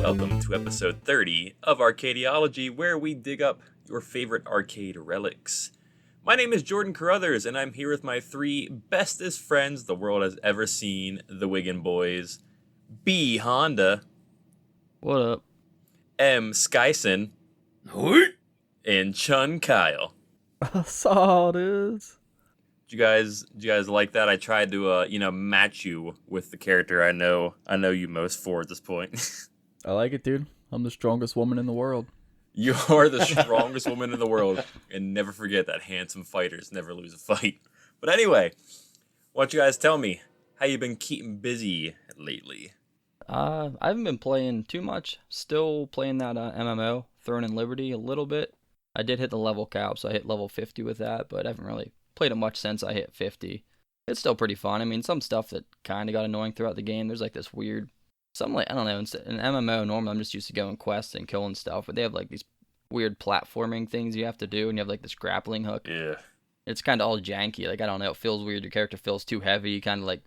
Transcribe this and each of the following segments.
welcome to episode 30 of Arcadiology, where we dig up your favorite arcade relics. My name is Jordan Carruthers, and I'm here with my three bestest friends the world has ever seen, the Wigan Boys. B. Honda. What up? M. Skyson. And Chun Kyle. Saw it is. Did you guys like that? I tried to match you with the character I know you most for at this point. I like it, dude. I'm the strongest woman in the world. You are the strongest woman in the world, and never forget that handsome fighters never lose a fight. But anyway, why don't you guys tell me how you been keeping busy lately? I haven't been playing too much. Still playing that MMO, Throne and Liberty, a little bit. I did hit the level cap, so I hit level 50 with that, but I haven't really played it much since I hit 50. It's still pretty fun. I mean, some stuff that kind of got annoying throughout the game. There's like this weird, something like, I don't know, in MMO, normally I'm just used to going quests and killing stuff, but they have like these weird platforming things you have to do, and you have like this grappling hook. Yeah. It's kind of all janky. Like, I don't know, it feels weird. Your character feels too heavy. You kind of like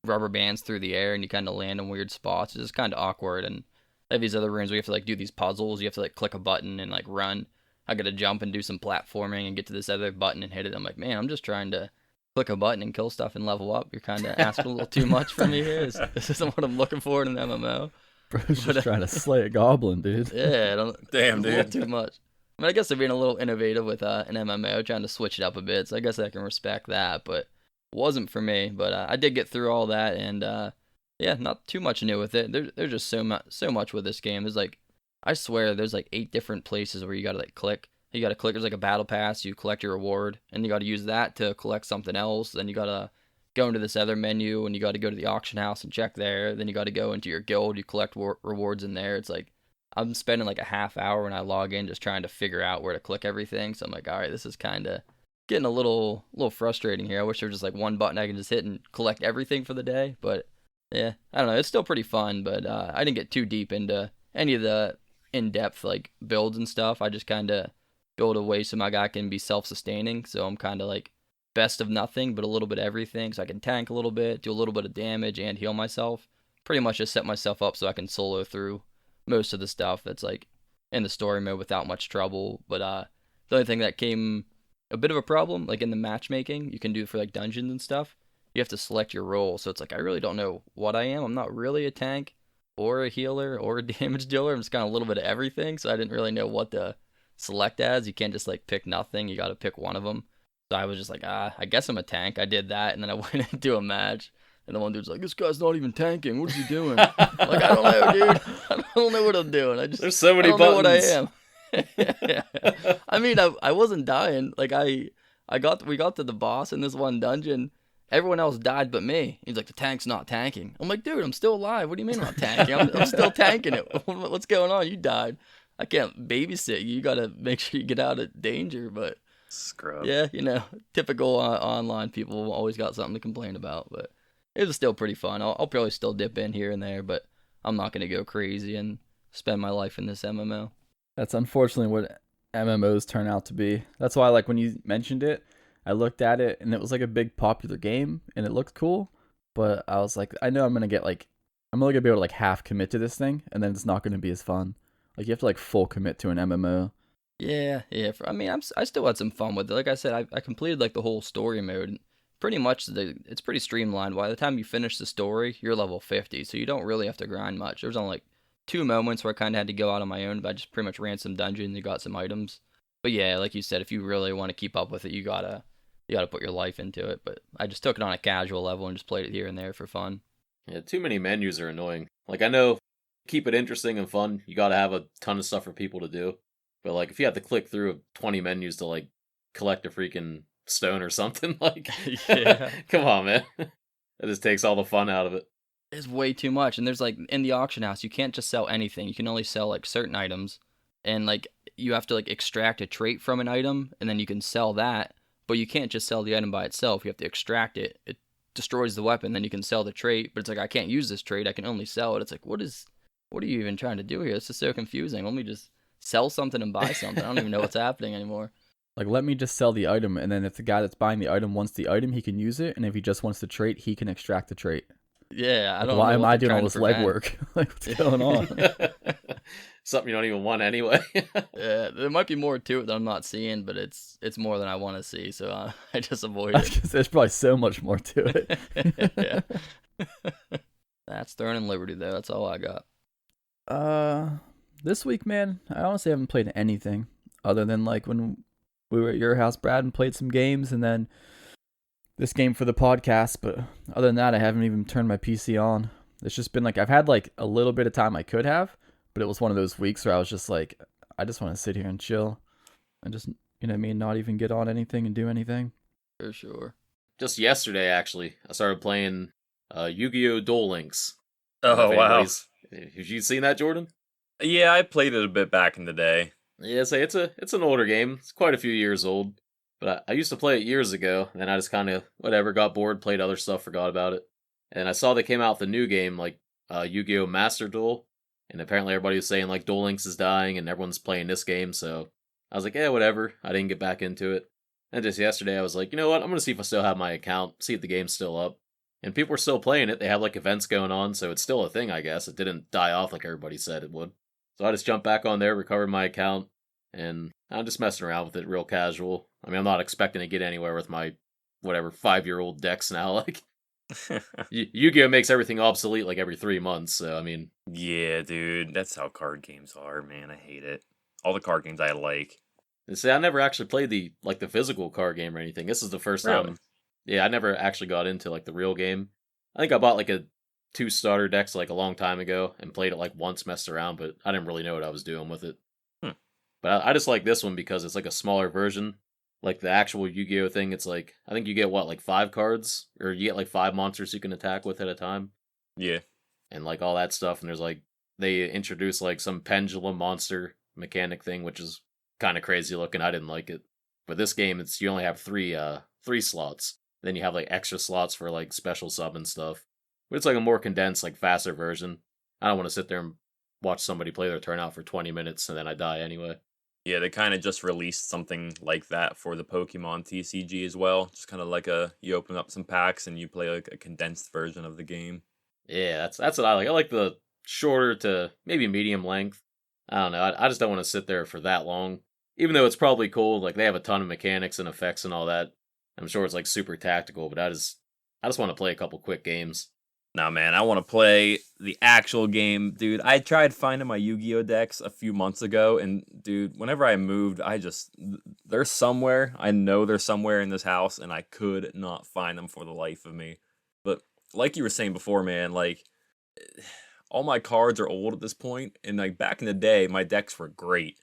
rubber bands through the air, and you kind of land in weird spots. It's just kind of awkward. And they have these other rooms where you have to like do these puzzles. You have to like click a button and like run. I gotta jump and do some platforming and get to this other button and hit it. I'm like, man, I'm just trying to click a button and kill stuff and level up. You're kind of asking a little too much from me here. This isn't what I'm looking for in an MMO. Bro's just trying to slay a goblin, dude. Yeah, damn, dude. A little too much. I mean, I guess they're being a little innovative with an MMO, trying to switch it up a bit. So I guess I can respect that, but it wasn't for me. But I did get through all that, and yeah, not too much new with it. There's just so much with this game. There's like, I swear, there's like 8 different places where you gotta like click. You gotta click. There's like a battle pass. You collect your reward, and you gotta use that to collect something else. Then you gotta go into this other menu, and you gotta go to the auction house and check there. Then you gotta go into your guild. You collect rewards in there. It's like I'm spending like a half hour when I log in just trying to figure out where to click everything. So I'm like, all right, this is kind of getting a little frustrating here. I wish there was just like one button I can just hit and collect everything for the day. But yeah, I don't know. It's still pretty fun, but I didn't get too deep into any of the in-depth like builds and stuff. I just kind of build a way so my guy can be self-sustaining. So I'm kind of like best of nothing, but a little bit of everything. So I can tank a little bit, do a little bit of damage, and heal myself. Pretty much just set myself up so I can solo through most of the stuff that's like in the story mode without much trouble. But the only thing that came a bit of a problem, like in the matchmaking, you can do for like dungeons and stuff, you have to select your role. So it's like, I really don't know what I am. I'm not really a tank or a healer or a damage dealer. I'm just kind of a little bit of everything. So I didn't really know what to select as. You can't just like pick nothing. You got to pick one of them. So I was just like, I guess I'm a tank. I did that, and then I went into a match, and the one dude's like, this guy's not even tanking. What is he doing? I'm like, I don't know, dude. I don't know what I'm doing. There's so many buttons. I don't know what I am. I mean, I wasn't dying. Like we got to the boss in this one dungeon. Everyone else died but me. He's like, the tank's not tanking. I'm like, dude, I'm still alive. What do you mean I'm not tanking? I'm still tanking it. What's going on? You died. I can't babysit you. You gotta make sure you get out of danger. But scrub. Yeah, typical online people always got something to complain about. But it was still pretty fun. I'll probably still dip in here and there, but I'm not gonna go crazy and spend my life in this MMO. That's unfortunately what MMOs turn out to be. That's why, like, when you mentioned it, I looked at it and it was like a big popular game and it looked cool, but I was like, I know I'm only gonna be able to like half commit to this thing, and then it's not gonna be as fun. Like, you have to like full commit to an MMO. Yeah. I mean, I still had some fun with it. Like I said, I completed like the whole story mode. Pretty much, it's pretty streamlined. By the time you finish the story, you're level 50, so you don't really have to grind much. There was only like 2 moments where I kind of had to go out on my own, but I just pretty much ran some dungeons and got some items. But yeah, like you said, if you really want to keep up with it, you gotta put your life into it. But I just took it on a casual level and just played it here and there for fun. Yeah, too many menus are annoying. Like, I know, keep it interesting and fun, you gotta have a ton of stuff for people to do. But like, if you have to click through 20 menus to like collect a freaking stone or something, like, yeah. Come on, man. That just takes all the fun out of it. It's way too much. And there's like, in the auction house, you can't just sell anything. You can only sell like certain items. And like, you have to like extract a trait from an item, and then you can sell that. But you can't just sell the item by itself. You have to extract it. It destroys the weapon, then you can sell the trait. But it's like, I can't use this trait. I can only sell it. It's like, what are you even trying to do here? This is so confusing. Let me just sell something and buy something. I don't even know what's happening anymore. Like, let me just sell the item, and then if the guy that's buying the item wants the item, he can use it, and if he just wants the trait, he can extract the trait. Yeah, I Like, don't why know am what I they're doing all trying to this legwork? Like, what's going on? Something you don't even want anyway. Yeah, there might be more to it that I'm not seeing, but it's more than I want to see, so I just avoid I was gonna say, there's probably so much more to it. it. Yeah. That's Throne and Liberty, though. That's all I got. This week, man, I honestly haven't played anything other than like when we were at your house, Brad, and played some games, and then this game for the podcast. But other than that, I haven't even turned my PC on. It's just been like I've had like a little bit of time I could have, but it was one of those weeks where I was just like, I just want to sit here and chill and just, you know what I mean, not even get on anything and do anything. For sure. Just yesterday, actually, I started playing Yu-Gi-Oh! Duel Links. I don't know Oh, if wow. anybody's- Have you seen that, Jordan? Yeah, I played it a bit back in the day. Yeah, say it's an older game. It's quite a few years old, but I used to play it years ago. And then I just kind of whatever got bored, played other stuff, forgot about it. And I saw they came out with a new game like Yu-Gi-Oh! Master Duel, and apparently everybody was saying like Duel Links is dying and everyone's playing this game. So I was like, yeah, whatever. I didn't get back into it. And just yesterday, I was like, you know what? I'm gonna see if I still have my account, see if the game's still up. And people are still playing it. They have like events going on, so it's still a thing, I guess. It didn't die off like everybody said it would. So I just jumped back on there, recovered my account, and I'm just messing around with it real casual. I mean, I'm not expecting to get anywhere with my, whatever, 5-year-old decks now. Like, Yu-Gi-Oh! Makes everything obsolete like every 3 months, so I mean... Yeah, dude, that's how card games are, man. I hate it. All the card games I like. See, I never actually played the physical card game or anything. This is the first time... Really? Yeah, I never actually got into, like, the real game. I think I bought, like, 2 starter decks, like, a long time ago, and played it, like, once, messed around, but I didn't really know what I was doing with it. But I just like this one because it's, like, a smaller version. Like, the actual Yu-Gi-Oh! Thing, it's, like, I think you get, what, like, 5 cards? Or you get, like, 5 monsters you can attack with at a time? Yeah. And, like, all that stuff, and there's, like, they introduce, like, some pendulum monster mechanic thing, which is kind of crazy looking. I didn't like it. But this game, it's you only have 3 slots. Then you have like extra slots for like special sub and stuff. But it's like a more condensed, like faster version. I don't want to sit there and watch somebody play their turn out for 20 minutes and then I die anyway. Yeah, they kind of just released something like that for the Pokemon TCG as well. Just kind of like you open up some packs and you play like a condensed version of the game. Yeah, that's what I like. I like the shorter to maybe medium length. I don't know. I just don't want to sit there for that long. Even though it's probably cool, like they have a ton of mechanics and effects and all that. I'm sure it's like super tactical, but I just want to play a couple quick games. Nah, man, I want to play the actual game, dude. I tried finding my Yu-Gi-Oh decks a few months ago, and dude, whenever I moved, they're somewhere. I know they're somewhere in this house, and I could not find them for the life of me. But like you were saying before, man, like all my cards are old at this point, and like back in the day, my decks were great.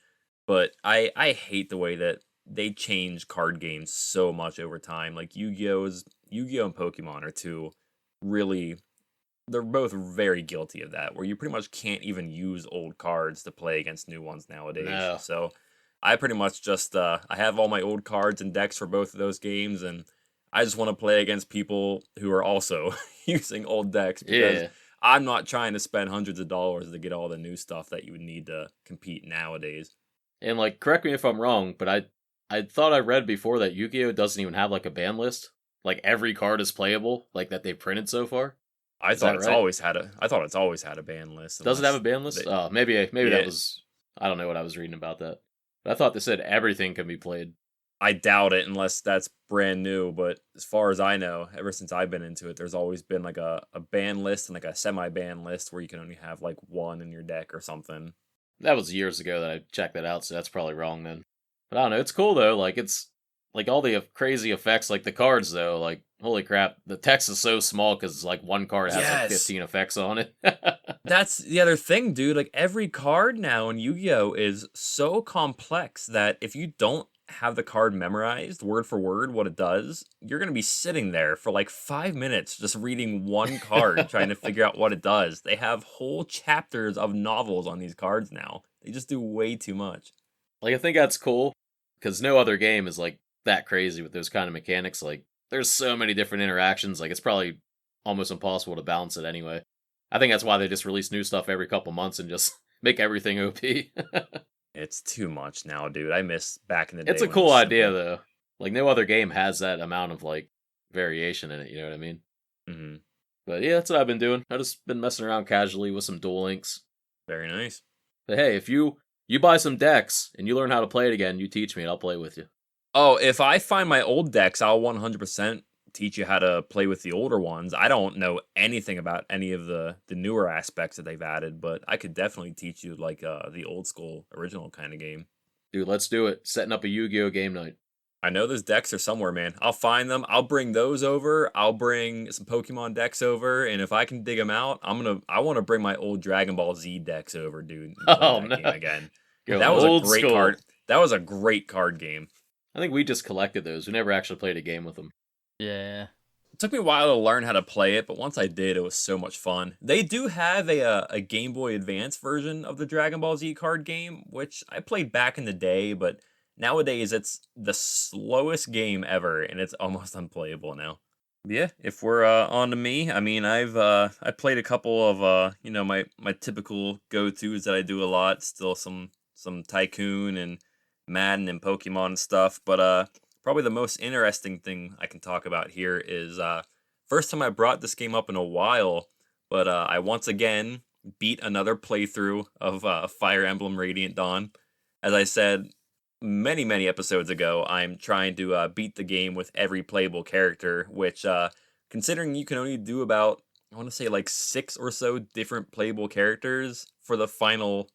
But I hate the way that they change card games so much over time. Like Yu-Gi-Oh and Pokemon are two really, they're both very guilty of that, where you pretty much can't even use old cards to play against new ones nowadays. No. So I pretty much just I have all my old cards and decks for both of those games, and I just want to play against people who are also using old decks because Yeah. I'm not trying to spend hundreds of dollars to get all the new stuff that you would need to compete nowadays. And like, correct me if I'm wrong, but I thought I read before that Yu-Gi-Oh doesn't even have like a ban list. Like every card is playable, like that they've printed so far. I Is thought that it's right? always had a ban list. Does it have a unless ban list? they- Oh, maybe Yeah. that was. I don't know what I was reading about that. But I thought they said everything can be played. I doubt it unless that's brand new, but as far as I know, ever since I've been into it, there's always been like a ban list and like a semi-ban list where you can only have like one in your deck or something. That was years ago that I checked that out, so that's probably wrong then. But I don't know. It's cool though. Like it's like all the crazy effects, like the cards though. Like holy crap, the text is so small because like one card has like Yes. 15 effects on it. That's the other thing, dude. Like every card now in Yu-Gi-Oh is so complex that if you don't have the card memorized word for word what it does, you're going to be sitting there for like 5 minutes just reading one card trying to figure out what it does. They have whole chapters of novels on these cards now. They just do way too much. Like I think that's cool because no other game is like that crazy with those kind of mechanics. Like there's so many different interactions. Like it's probably almost impossible to balance it anyway. I think that's why they just release new stuff every couple months and just make everything OP. It's too much now, dude. I miss back in the day. It's a when it cool was idea simple. though. Like no other game has that amount of like variation in it. You know what I mean? Mhm. But yeah, that's what I've been doing. I've just been messing around casually with some Duel Links. Very nice. But hey, if you buy some decks and you learn how to play it again, you teach me and I'll play with you. Oh, if I find my old decks, I'll 100% teach you how to play with the older ones. I don't know anything about any of the newer aspects that they've added, but I could definitely teach you like the old school original kind of game. Dude, let's do it. Setting up a Yu-Gi-Oh game night. I know those decks are somewhere, man. I'll find them. I'll bring those over. I'll bring some Pokemon decks over, and if I can dig them out, I want to bring my old Dragon Ball Z decks over, dude. And play Oh, that no. game again. Go That was a old great school. card. That was a great card game. I think we just collected those. We never actually played a game with them. Yeah. It took me a while to learn how to play it, but once I did, it was so much fun. They do have a Game Boy Advance version of the Dragon Ball Z card game, which I played back in the day, but nowadays it's the slowest game ever, and it's almost unplayable now. Yeah, if we're on to me, I mean, I played a couple of my typical go-tos that I do a lot. Still some Tycoon and Madden and Pokemon and stuff, but probably the most interesting thing I can talk about here is first time I brought this game up in a while, but I once again beat another playthrough of Fire Emblem Radiant Dawn. As I said many episodes ago, I'm trying to beat the game with every playable character, which considering you can only do about, I want to say like 6 or so different playable characters for the final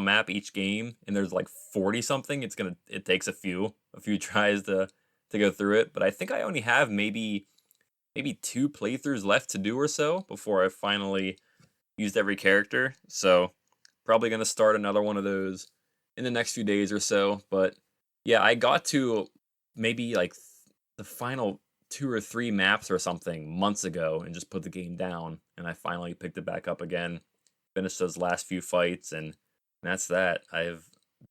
map each game, and there's like 40 something. It takes a few tries to go through it, but I think I only have maybe 2 playthroughs left to do or so before I finally used every character. So probably gonna start another one of those in the next few days or so. But yeah, I got to maybe like the final 2 or 3 maps or something months ago and just put the game down, and I finally picked it back up again, finished those last few fights, and that's that. I've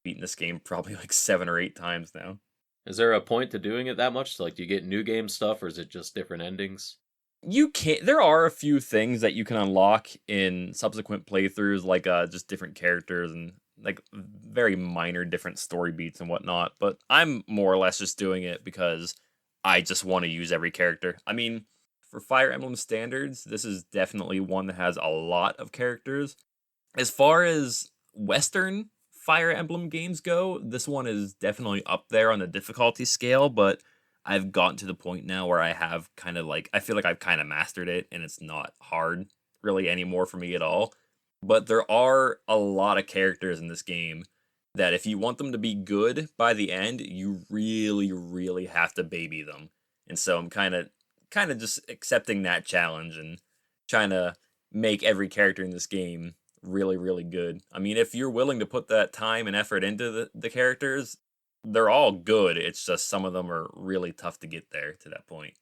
beaten this game probably like 7 or 8 times now. Is there a point to doing it that much? Like, do you get new game stuff, or is it just different endings? There are a few things that you can unlock in subsequent playthroughs, like just different characters and like very minor different story beats and whatnot, but I'm more or less just doing it because I just want to use every character. I mean, for Fire Emblem standards, this is definitely one that has a lot of characters. As far as Western Fire Emblem games go, this one is definitely up there on the difficulty scale, but I've gotten to the point now where I have kind of like, I feel like I've kind of mastered it, and it's not hard really anymore for me at all. But there are a lot of characters in this game that if you want them to be good by the end, you really have to baby them. And so I'm kind of just accepting that challenge and trying to make every character in this game really good. I mean, if you're willing to put that time and effort into the characters, they're all good. It's just some of them are really tough to get there to that point.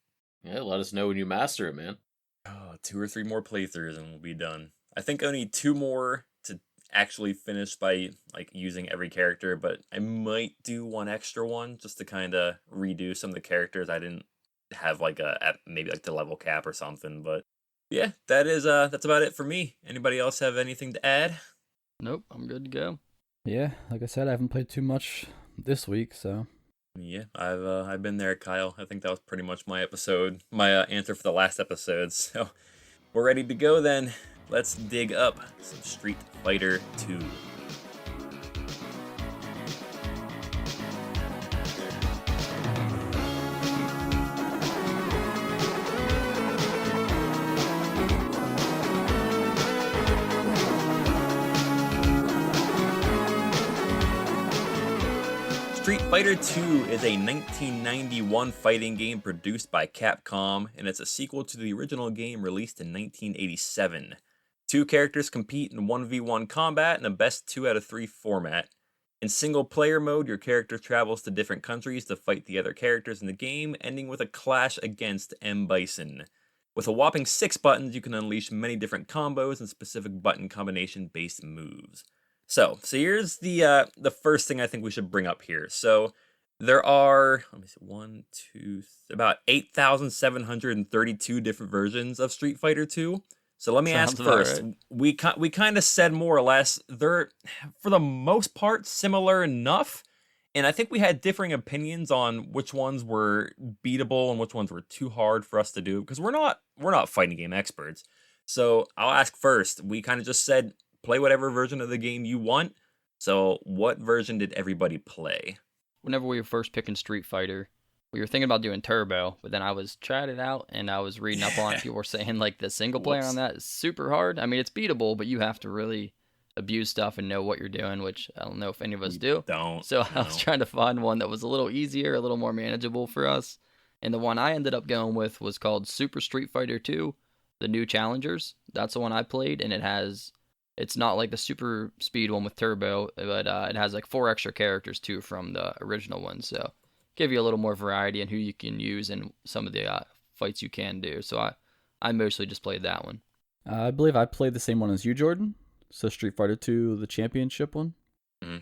Yeah, let us know when you master it, man. Oh, 2 or 3 more playthroughs and we'll be done. I think only 2 more to actually finish by like using every character, but I might do one extra one just to kind of redo some of the characters I didn't have like maybe like the level cap or something. But yeah, that's about it for me. Anybody else have anything to add? Nope, I'm good to go. Yeah, like I said, I haven't played too much this week, so Yeah, I've been there, Kyle. I think that was pretty much my answer for the last episode. So we're ready to go then. Let's dig up some Street Fighter 2. Street Fighter 2 is a 1991 fighting game produced by Capcom, and it's a sequel to the original game released in 1987. 2 characters compete in 1v1 combat in a best 2 out of 3 format. In single player mode, your character travels to different countries to fight the other characters in the game, ending with a clash against M. Bison. With a whopping 6 buttons, you can unleash many different combos and specific button combination based moves. So here's the first thing I think we should bring up here. So there are, let me see, about 8,732 different versions of Street Fighter 2. So let me ask Sounds about first. right. We kind of said more or less they're for the most part similar enough. And I think we had differing opinions on which ones were beatable and which ones were too hard for us to do because we're not fighting game experts. So I'll ask first. We kind of just said play whatever version of the game you want. So what version did everybody play? Whenever we were first picking Street Fighter, we were thinking about doing Turbo, but then I was trying it out and I was reading up on it. People were saying like the single player on Whoops. that is super hard. I mean, it's beatable, but you have to really abuse stuff and know what you're doing, which I don't know if any of us We do. don't. So I was No. trying to find one that was a little easier, a little more manageable for us. And the one I ended up going with was called Super Street Fighter 2, The New Challengers. That's the one I played, and it's not like the super speed one with turbo, but it has like 4 extra characters too from the original one. So give you a little more variety in who you can use and some of the fights you can do. So I mostly just played that one. I believe I played the same one as you, Jordan. So Street Fighter 2, the championship one.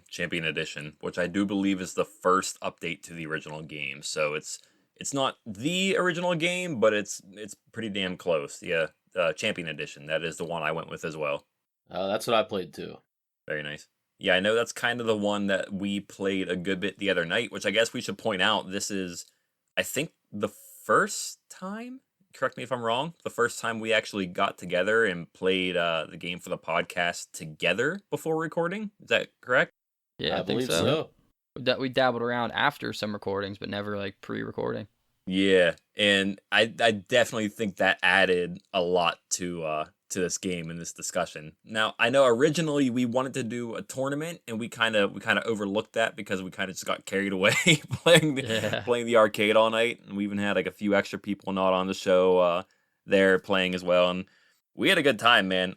Champion Edition, which I do believe is the first update to the original game. So it's not the original game, but it's pretty damn close. Yeah, Champion Edition. That is the one I went with as well. That's what I played too. Very nice. Yeah, I know that's kind of the one that we played a good bit the other night, which I guess we should point out. This is, I think, the first time, correct me if I'm wrong, the first time we actually got together and played the game for the podcast together before recording. Is that correct? Yeah, I I think believe so. so. We dabbled around after some recordings, but never like pre-recording. Yeah, and I definitely think that added a lot to this game and this discussion. Now, I know originally we wanted to do a tournament, and we kind of overlooked that because we kind of just got carried away Yeah. playing the arcade all night, and we even had like a few extra people not on the show there playing as well, and we had a good time, man.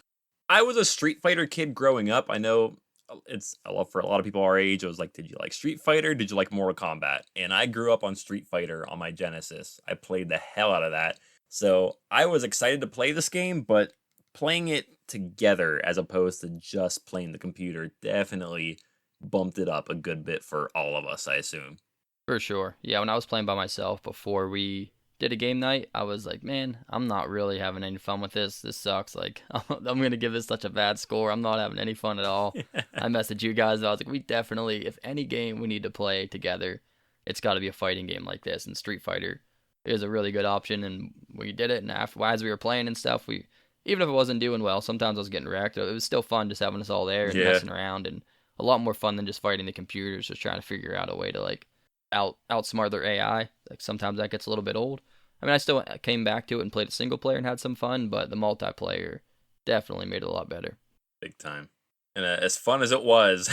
I was a Street Fighter kid growing up. I know it's I love for a lot of people our age. It was like, did you like Street Fighter? Did you like Mortal Kombat? And I grew up on Street Fighter on my Genesis. I played the hell out of that. So I was excited to play this game, but playing it together as opposed to just playing the computer definitely bumped it up a good bit for all of us, I assume. For sure. Yeah, when I was playing by myself before we did a game night, I was like, man, I'm not really having any fun with this. This sucks. Like, I'm going to give this such a bad score. I'm not having any fun at all. I messaged you guys. I was like, we definitely, if any game we need to play together, it's got to be a fighting game like this. And Street Fighter is a really good option. And we did it. And after, as we were playing and stuff, even if it wasn't doing well, sometimes I was getting wrecked. It was still fun just having us all there and Yeah. messing around, and a lot more fun than just fighting the computers, just trying to figure out a way to like outsmart their AI. Like sometimes that gets a little bit old. I mean, I still came back to it and played a single player and had some fun, but the multiplayer definitely made it a lot better. Big time. And as fun as it was,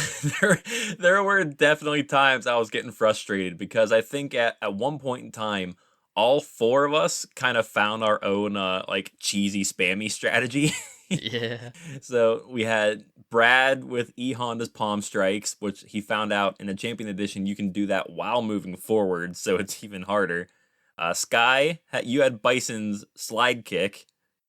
there were definitely times I was getting frustrated because I think at one point in time, all four of us kind of found our own like cheesy spammy strategy. Yeah. So we had Brad with E Honda's Palm Strikes, which he found out in the Champion Edition you can do that while moving forward, so it's even harder. Sky, you had Bison's slide kick.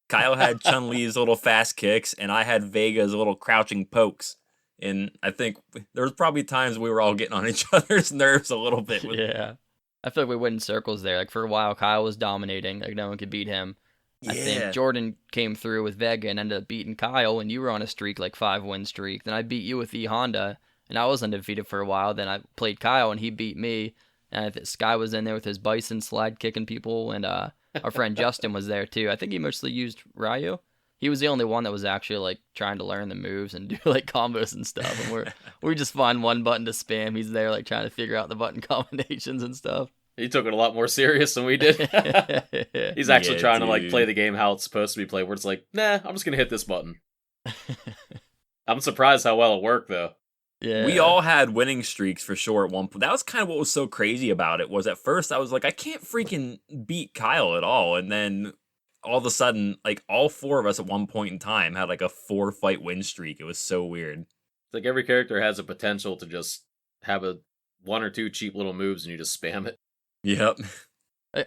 Kyle had Chun Li's little fast kicks, and I had Vega's little crouching pokes. And I think there was probably times we were all getting on each other's nerves a little bit. Yeah. I feel like we went in circles there. Like for a while, Kyle was dominating. Like no one could beat him. I think Jordan came through with Vega and ended up beating Kyle, and you were on a streak, like 5-win streak. Then I beat you with E Honda, and I was undefeated for a while. Then I played Kyle, and he beat me. And I think Sky was in there with his Bison slide kicking people, and our friend Justin was there too. I think he mostly used Ryu. He was the only one that was actually like trying to learn the moves and do like combos and stuff. And we just find one button to spam. He's there like trying to figure out the button combinations and stuff. He took it a lot more serious than we did. He's actually Yeah, trying to like dude. play the game how it's supposed to be played, where it's like, nah, I'm just gonna hit this button. I'm surprised how well it worked though. Yeah. We all had winning streaks for sure at one point. That was kind of what was so crazy about it, was at first I was like, I can't freaking beat Kyle at all. And then all of a sudden, like all four of us at one point in time had like a 4-fight win streak. It was so weird. It's like every character has a potential to just have a 1 or 2 cheap little moves and you just spam it. Yep.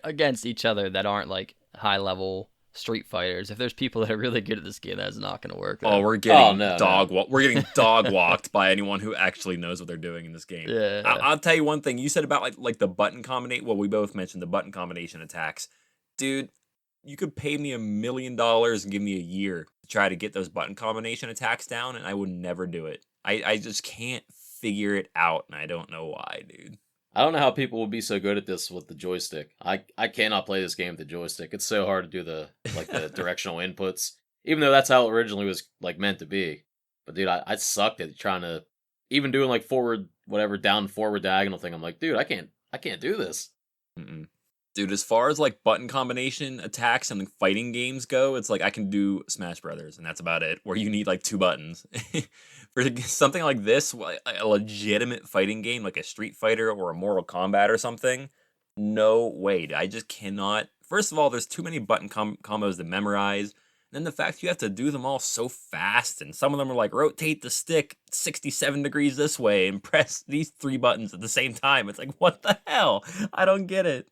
Against each other that aren't like high level Street Fighters. If there's people that are really good at this game, that's not going to work. Oh, though. we're getting no. we're getting dog walked by anyone who actually knows what they're doing in this game. Yeah. I'll tell you one thing. You said about like the button combination. Well, we both mentioned the button combination attacks. Dude, you could pay me $1 million and give me a year to try to get those button combination attacks down, and I would never do it. I just can't figure it out, and I don't know why, dude. I don't know how people would be so good at this with the joystick. I cannot play this game with the joystick. It's so hard to do the directional inputs, even though that's how it originally was like meant to be. But dude, I sucked at trying to even doing like forward, whatever, down forward diagonal thing. I'm like, dude, I can't do this. Mm-mm. Dude, as far as like button combination attacks and like fighting games go, it's like I can do Smash Brothers, and that's about it. Where you need like 2 buttons. For something like this, a legitimate fighting game like a Street Fighter or a Mortal Kombat or something, no way. I just cannot. First of all, there's too many button combos to memorize. And then the fact you have to do them all so fast, and some of them are like rotate the stick 67 degrees this way and press these 3 buttons at the same time. It's like, what the hell? I don't get it.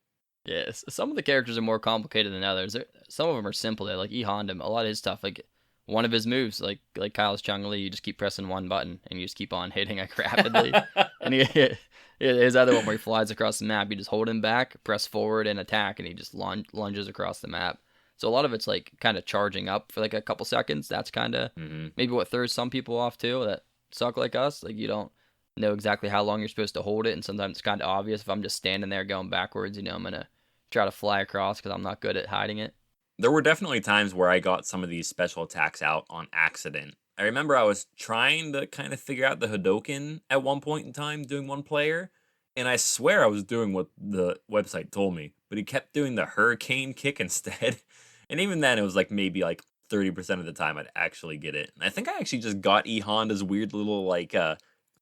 Yes, some of the characters are more complicated than others. Some of them are simple. They like E Honda. A lot of his stuff, like one of his moves, like Kyle's Chun-Li, you just keep pressing one button and you just keep on hitting like rapidly. And his other one where he flies across the map, you just hold him back, press forward and attack, and he just lunges across the map. So a lot of it's like kind of charging up for like a couple seconds. That's kind of maybe what throws some people off too that suck like us. Like you don't know exactly how long you're supposed to hold it, and sometimes it's kind of obvious. If I'm just standing there going backwards, I'm gonna try to fly across because I'm not good at hiding it. There were definitely times where I got some of these special attacks out on accident. I remember I was trying to kind of figure out the Hadoken at one point in time doing one player, and I swear I was doing what the website told me, but he kept doing the hurricane kick instead. And even then, it was like maybe like 30% of the time I'd actually get it. And I think I actually just got E Honda's weird little like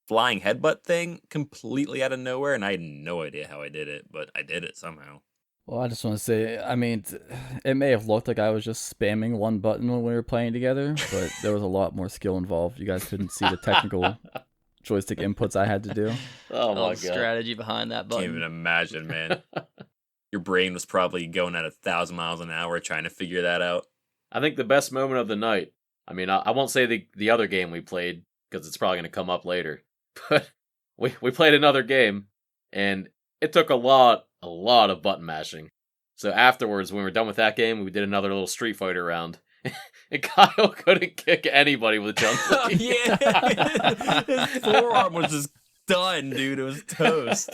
flying headbutt thing completely out of nowhere, and I had no idea how I did it, but I did it somehow. Well, I just want to say, I mean, it may have looked like I was just spamming one button when we were playing together, but there was a lot more skill involved. You guys couldn't see the technical joystick inputs I had to do. Oh my god. Strategy behind that button. Can't even imagine, man. Your brain was probably going at 1,000 miles an hour trying to figure that out. I think the best moment of the night, I mean, I won't say the other game we played, because it's probably going to come up later, but we played another game, and it took a lot of button mashing. So afterwards, when we were done with that game, we did another little Street Fighter round. And Kyle couldn't kick anybody with Chun-Li. Yeah, his forearm was just done, dude. It was toast.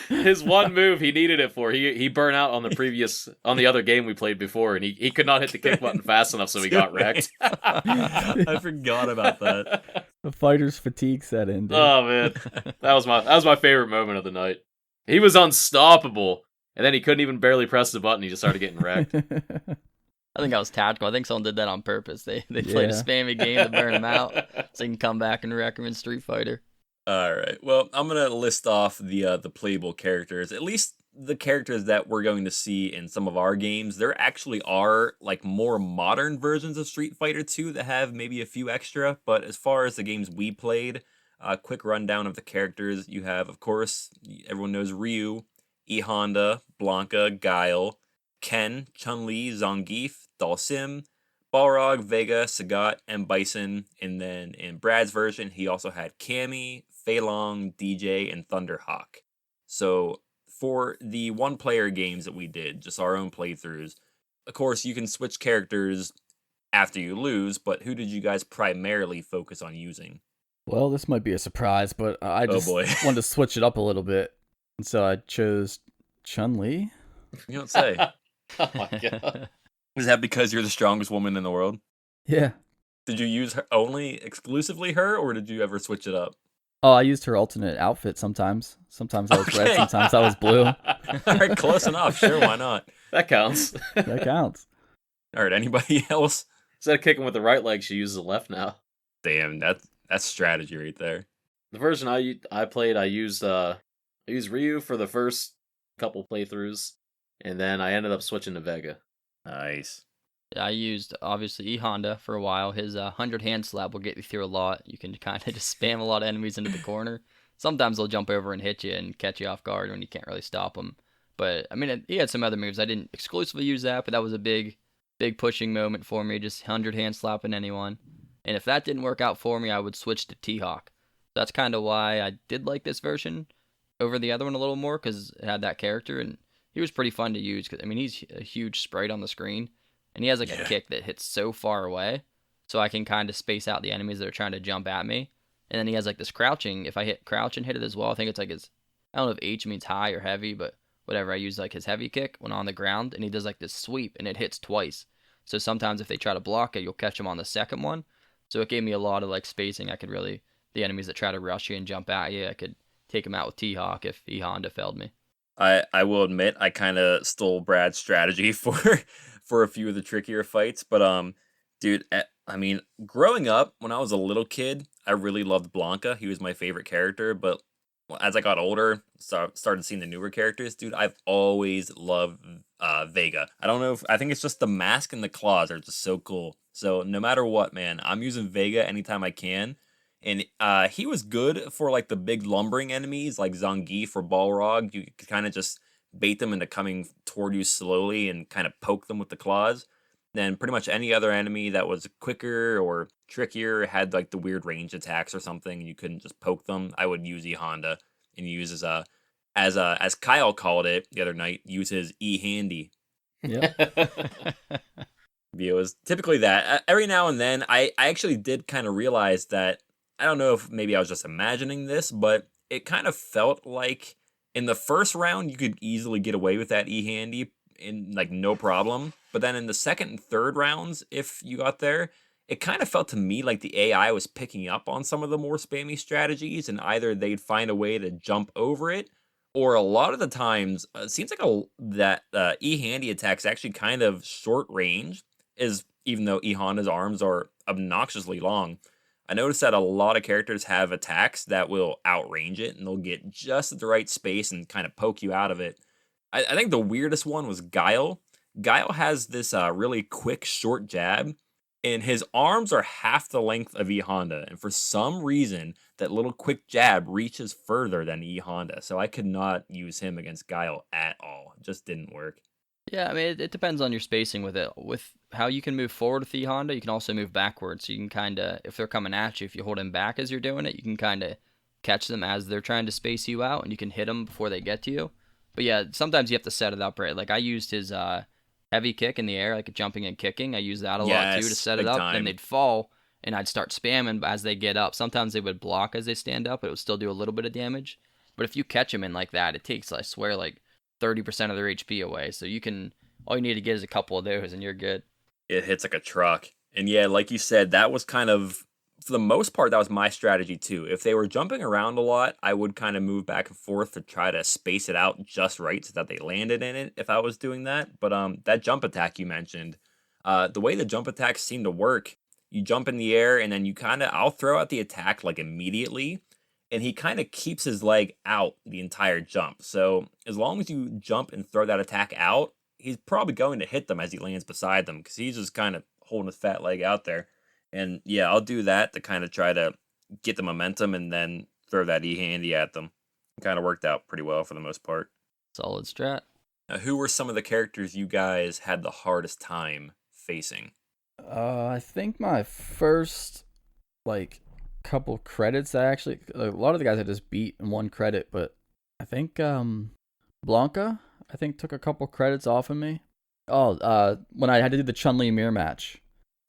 His one move, he needed it for. He burned out on the other game we played before, and he could not hit the kick button fast enough, so he got wrecked. I forgot about that. The fighter's fatigue set in, dude. Oh man, that was my favorite moment of the night. He was unstoppable, and then he couldn't even barely press the button. He just started getting wrecked. I think that was tactical. I think someone did that on purpose. They played a spammy game to burn him out, so he can come back and wreck him in Street Fighter. All right. Well, I'm gonna list off the playable characters. At least the characters that we're going to see in some of our games. There actually are like more modern versions of Street Fighter 2 that have maybe a few extra. But as far as the games we played, quick rundown of the characters. You have, of course, everyone knows Ryu, E Honda, Blanca, Guile, Ken, Chun-Li, Zangief, Dhalsim, Balrog, Vega, Sagat, and Bison. And then in Brad's version, he also had Cammy, Fei Long, DJ, and Thunderhawk. So for the one-player games that we did, just our own playthroughs, of course, you can switch characters after you lose, but who did you guys primarily focus on using? Well, this might be a surprise, but I just wanted to switch it up a little bit. And so I chose Chun-Li. You don't say. Oh my god. Is that because you're the strongest woman in the world? Yeah. Did you use her exclusively her, or did you ever switch it up? Oh, I used her alternate outfit sometimes. Sometimes I was red, sometimes I was blue. All right, close enough. Sure, why not? That counts. That counts. All right, anybody else? Instead of kicking with the right leg, she uses the left now. Damn, that's strategy right there. The version I played, I used Ryu for the first couple playthroughs, and then I ended up switching to Vega. Nice. I used, obviously, E Honda for a while. His 100 hand slap will get you through a lot. You can kind of just spam a lot of enemies into the corner. Sometimes they'll jump over and hit you and catch you off guard when you can't really stop them. But, I mean, he had some other moves. I didn't exclusively use that, but that was a big pushing moment for me, just 100 hand slapping anyone. And if that didn't work out for me, I would switch to T-Hawk. That's kind of why I did like this version over the other one a little more, because it had that character, and he was pretty fun to use. Cause, I mean, he's a huge sprite on the screen, and he has like a kick that hits so far away, so I can kind of space out the enemies that are trying to jump at me. And then he has like this crouching. If I hit crouch and hit it as well, I think it's like his, I don't know if H means high or heavy, but whatever. I use like his heavy kick when on the ground, and he does like this sweep, and it hits twice. So sometimes if they try to block it, you'll catch them on the second one. So it gave me a lot of like spacing. I could really, the enemies that try to rush you and jump at you, I could take them out with T-Hawk if E-Honda failed me. I will admit I kind of stole Brad's strategy for a few of the trickier fights, but dude, I mean, growing up when I was a little kid, I really loved Blanca. He was my favorite character, but as I got older, started seeing the newer characters, dude, I've always loved Vega. I don't know if I think it's just the mask and the claws are just so cool. So no matter what, man, I'm using Vega anytime I can. And he was good for like the big lumbering enemies like Zangief or Balrog. You could kind of just bait them into coming toward you slowly and kind of poke them with the claws. Then pretty much any other enemy that was quicker or trickier had like the weird range attacks or something, and you couldn't just poke them. I would use E Honda and use as Kyle called it the other night, use his E Handy. Yep. It was typically that. Every now and then, I actually did kind of realize that. I don't know if maybe I was just imagining this, but it kind of felt like in the first round you could easily get away with that E Handy in like no problem. But then in the second and third rounds, if you got there, it kind of felt to me like the AI was picking up on some of the more spammy strategies, and either they'd find a way to jump over it, or a lot of the times it seems like that E Handy attacks actually kind of short range, is even though E Honda's arms are obnoxiously long. I noticed that a lot of characters have attacks that will outrange it, and they'll get just at the right space and kind of poke you out of it. I think the weirdest one was Guile. Guile has this really quick, short jab, and his arms are half the length of E Honda. And for some reason, that little quick jab reaches further than E Honda. So I could not use him against Guile at all. It just didn't work. Yeah, I mean, it depends on your spacing with it. With how you can move forward with the Honda, you can also move backwards. So you can kind of, if they're coming at you, if you hold them back as you're doing it, you can kind of catch them as they're trying to space you out, and you can hit them before they get to you. But yeah, sometimes you have to set it up right. Like I used his heavy kick in the air, like jumping and kicking. I used that a lot too to set it up. Time. Then they'd fall, and I'd start spamming as they get up. Sometimes they would block as they stand up, but it would still do a little bit of damage. But if you catch them in like that, it takes, I swear, like 30% of their HP away. So you can, all you need to get is a couple of those, and you're good. It hits like a truck. And yeah, like you said, that was kind of, for the most part, that was my strategy too. If they were jumping around a lot, I would kind of move back and forth to try to space it out just right so that they landed in it if I was doing that. But that jump attack you mentioned, the way the jump attacks seem to work, you jump in the air and then you kind of, I'll throw out the attack like immediately, and he kind of keeps his leg out the entire jump. So as long as you jump and throw that attack out, he's probably going to hit them as he lands beside them because he's just kind of holding his fat leg out there. And yeah, I'll do that to kind of try to get the momentum and then throw that E-handy at them. It kind of worked out pretty well for the most part. Solid strat. Now, who were some of the characters you guys had the hardest time facing? I think my first like couple credits, I actually, a lot of the guys I just beat in one credit, but I think Blanca, I think, took a couple credits off of me. Oh, when I had to do the Chun-Li mirror match.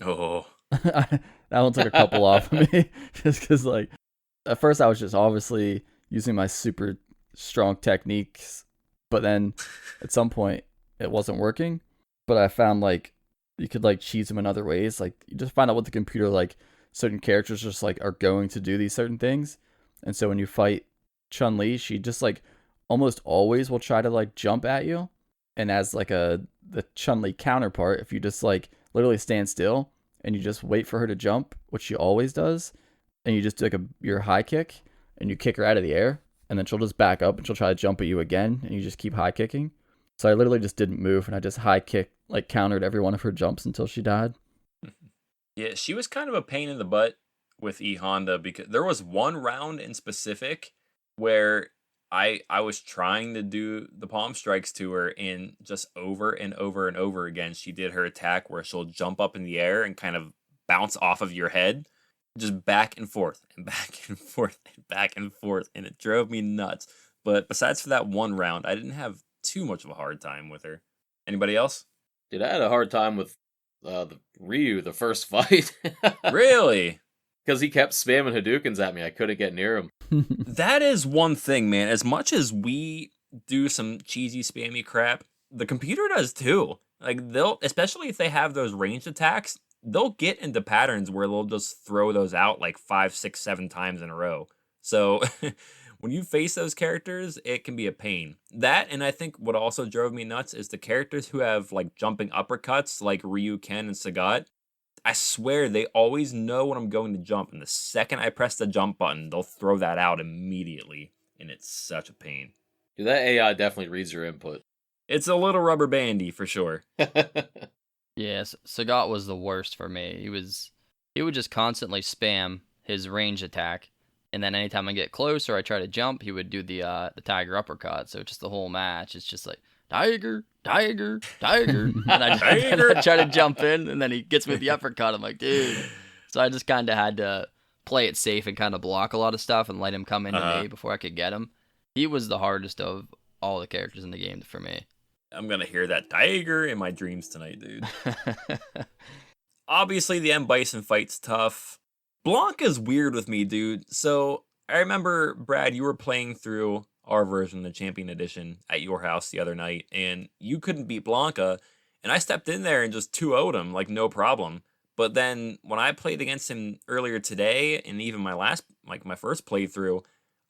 Oh, That one took a couple off of me, just because like at first I was just obviously using my super strong techniques, but then at some point it wasn't working. But I found like you could like cheese them in other ways. Like you just find out what the computer, like certain characters just like are going to do these certain things, and so when you fight Chun-Li, she just like almost always will try to like jump at you, and as like the Chun-Li counterpart, if you just like literally stand still and you just wait for her to jump, which she always does, and you just do like your high kick and you kick her out of the air, and then she'll just back up and she'll try to jump at you again, and you just keep high kicking. So I literally just didn't move, and I just high kick, like countered every one of her jumps until she died. yeah, she was kind of a pain in the butt with E Honda because there was one round in specific where I was trying to do the palm strikes to her, and just over and over and over again, she did her attack where she'll jump up in the air and kind of bounce off of your head, just back and forth and back and forth and back and forth, and it drove me nuts. But besides for that one round, I didn't have too much of a hard time with her. Anybody else? Dude, I had a hard time with the Ryu, the first fight. Really? Because he kept spamming Hadoukens at me. I couldn't get near him. That is one thing, man. As much as we do some cheesy, spammy crap, the computer does too. Like, they'll, especially if they have those ranged attacks, they'll get into patterns where they'll just throw those out like 5, 6, 7 times in a row. So when you face those characters, it can be a pain. That, and I think what also drove me nuts is the characters who have like jumping uppercuts, like Ryu, Ken, and Sagat. I swear they always know when I'm going to jump, and the second I press the jump button, they'll throw that out immediately, and it's such a pain. Dude, that AI definitely reads your input. It's a little rubber bandy for sure. Yes, Sagat was the worst for me. He would just constantly spam his range attack, and then anytime I get close or I try to jump, he would do the tiger uppercut. So just the whole match, it's just like tiger, tiger, tiger, and I try to jump in, and then he gets me with the uppercut. I'm like, dude. So I just kind of had to play it safe and kind of block a lot of stuff and let him come into me before I could get him. He was the hardest of all the characters in the game for me. I'm gonna hear that tiger in my dreams tonight, dude. Obviously, the M. Bison fight's tough. Blanca's weird with me, dude. So, I remember, Brad, you were playing through our version, the Champion Edition, at your house the other night, and you couldn't beat Blanca, and I stepped in there and just 2-0'd him, like, no problem. But then, when I played against him earlier today, and even my first playthrough,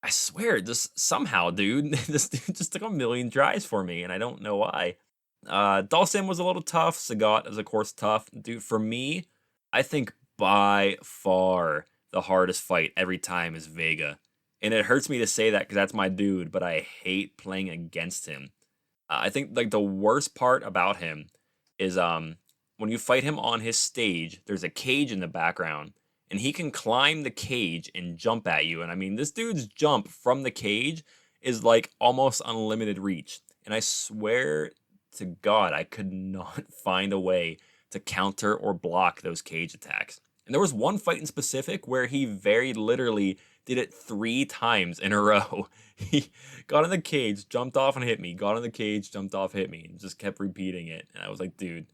I swear, just somehow, dude, this dude just took a million tries for me, and I don't know why. Dhalsim was a little tough. Sagat is, of course, tough. Dude, for me, I think by far the hardest fight every time is Vega. And it hurts me to say that because that's my dude, but I hate playing against him. I think, like, the worst part about him is when you fight him on his stage, there's a cage in the background, and he can climb the cage and jump at you. And I mean, this dude's jump from the cage is like almost unlimited reach. And I swear to God, I could not find a way to counter or block those cage attacks. And there was one fight in specific where he very literally did it 3 times in a row. He got in the cage, jumped off and hit me, got in the cage, jumped off, hit me, and just kept repeating it. And I was like, dude,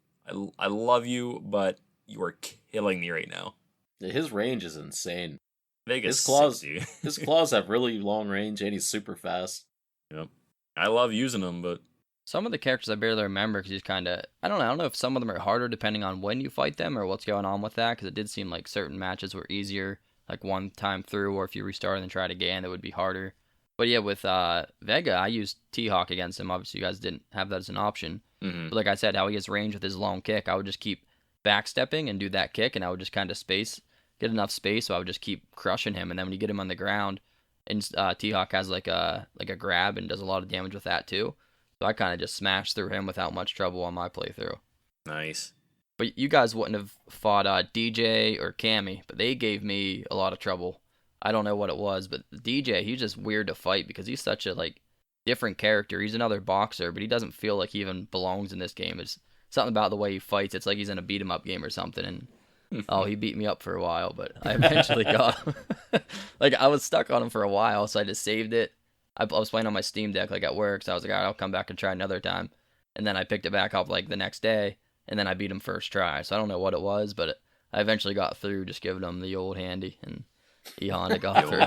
I love you, but you are killing me right now. His range is insane. Vegas His claws, sick, dude. his claws have really long range, and he's super fast. Yep. I love using them, but Some of the characters I barely remember because he's kind of, I don't know if some of them are harder depending on when you fight them or what's going on with that, because it did seem like certain matches were easier, like one time through, or if you restart and then try it again, that would be harder. But yeah, with Vega, I used T-Hawk against him. Obviously, you guys didn't have that as an option. mm-hmm. But like I said, how he has range with his long kick, I would just keep backstepping and do that kick, and I would just kind of get enough space, so I would just keep crushing him. And then when you get him on the ground, and T-Hawk has like a grab and does a lot of damage with that too. So I kind of just smashed through him without much trouble on my playthrough. Nice. But you guys wouldn't have fought DJ or Cammy, but they gave me a lot of trouble. I don't know what it was, but DJ, he's just weird to fight because he's such a different character. He's another boxer, but he doesn't feel like he even belongs in this game. It's something about the way he fights. It's like he's in a beat 'em up game or something. And he beat me up for a while, but I eventually got him. I was stuck on him for a while, so I just saved it. I was playing on my Steam Deck at work, so I was like, all right, I'll come back and try another time. And then I picked it back up the next day, and then I beat him first try. So I don't know what it was, but I eventually got through, just giving him the old handy, and he Honda got through.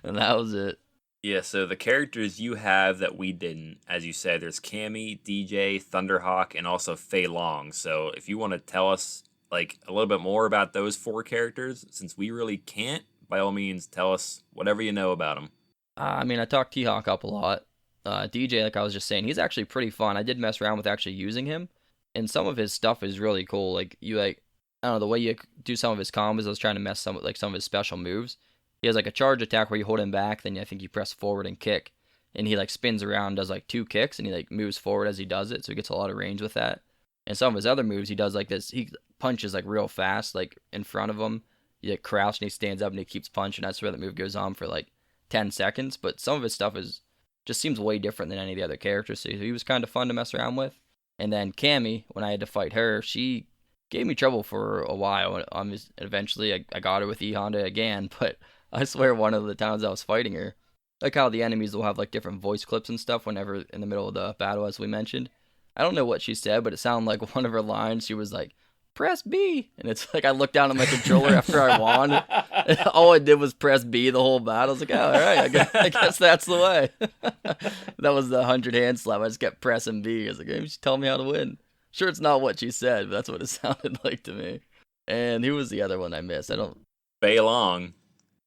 And that was it. Yeah, so the characters you have that we didn't, as you said, there's Cammy, DJ, Thunderhawk, and also Fei Long. So if you want to tell us a little bit more about those 4 characters, since we really can't, by all means, tell us whatever you know about them. I talked T-Hawk up a lot. DJ, like I was just saying, he's actually pretty fun. I did mess around with actually using him, and some of his stuff is really cool. I don't know, the way you do some of his combos, I was trying to mess some of his special moves. He has a charge attack where you hold him back, then I think you press forward and kick, and he spins around, does 2 kicks, and he moves forward as he does it, so he gets a lot of range with that. And some of his other moves, he does this, he punches real fast, in front of him. He crouches and he stands up and he keeps punching. That's where that move goes on for 10 seconds. But some of his stuff just seems way different than any of the other characters. So he was kind of fun to mess around with. And then Cammy, when I had to fight her, she gave me trouble for a while. Eventually, I got her with E-Honda again. But I swear one of the times I was fighting her, how the enemies will have different voice clips and stuff whenever in the middle of the battle, as we mentioned. I don't know what she said, but it sounded like one of her lines. She was like, press B. And it's like I looked down at my controller after I won. And all I did was press B the whole battle. I was like, oh, all right, I guess that's the way. That was the 100 hand slap. I just kept pressing B. I was like, hey, she's telling me how to win. Sure, it's not what she said, but that's what it sounded like to me. And who was the other one I missed? I don't. Bei Long,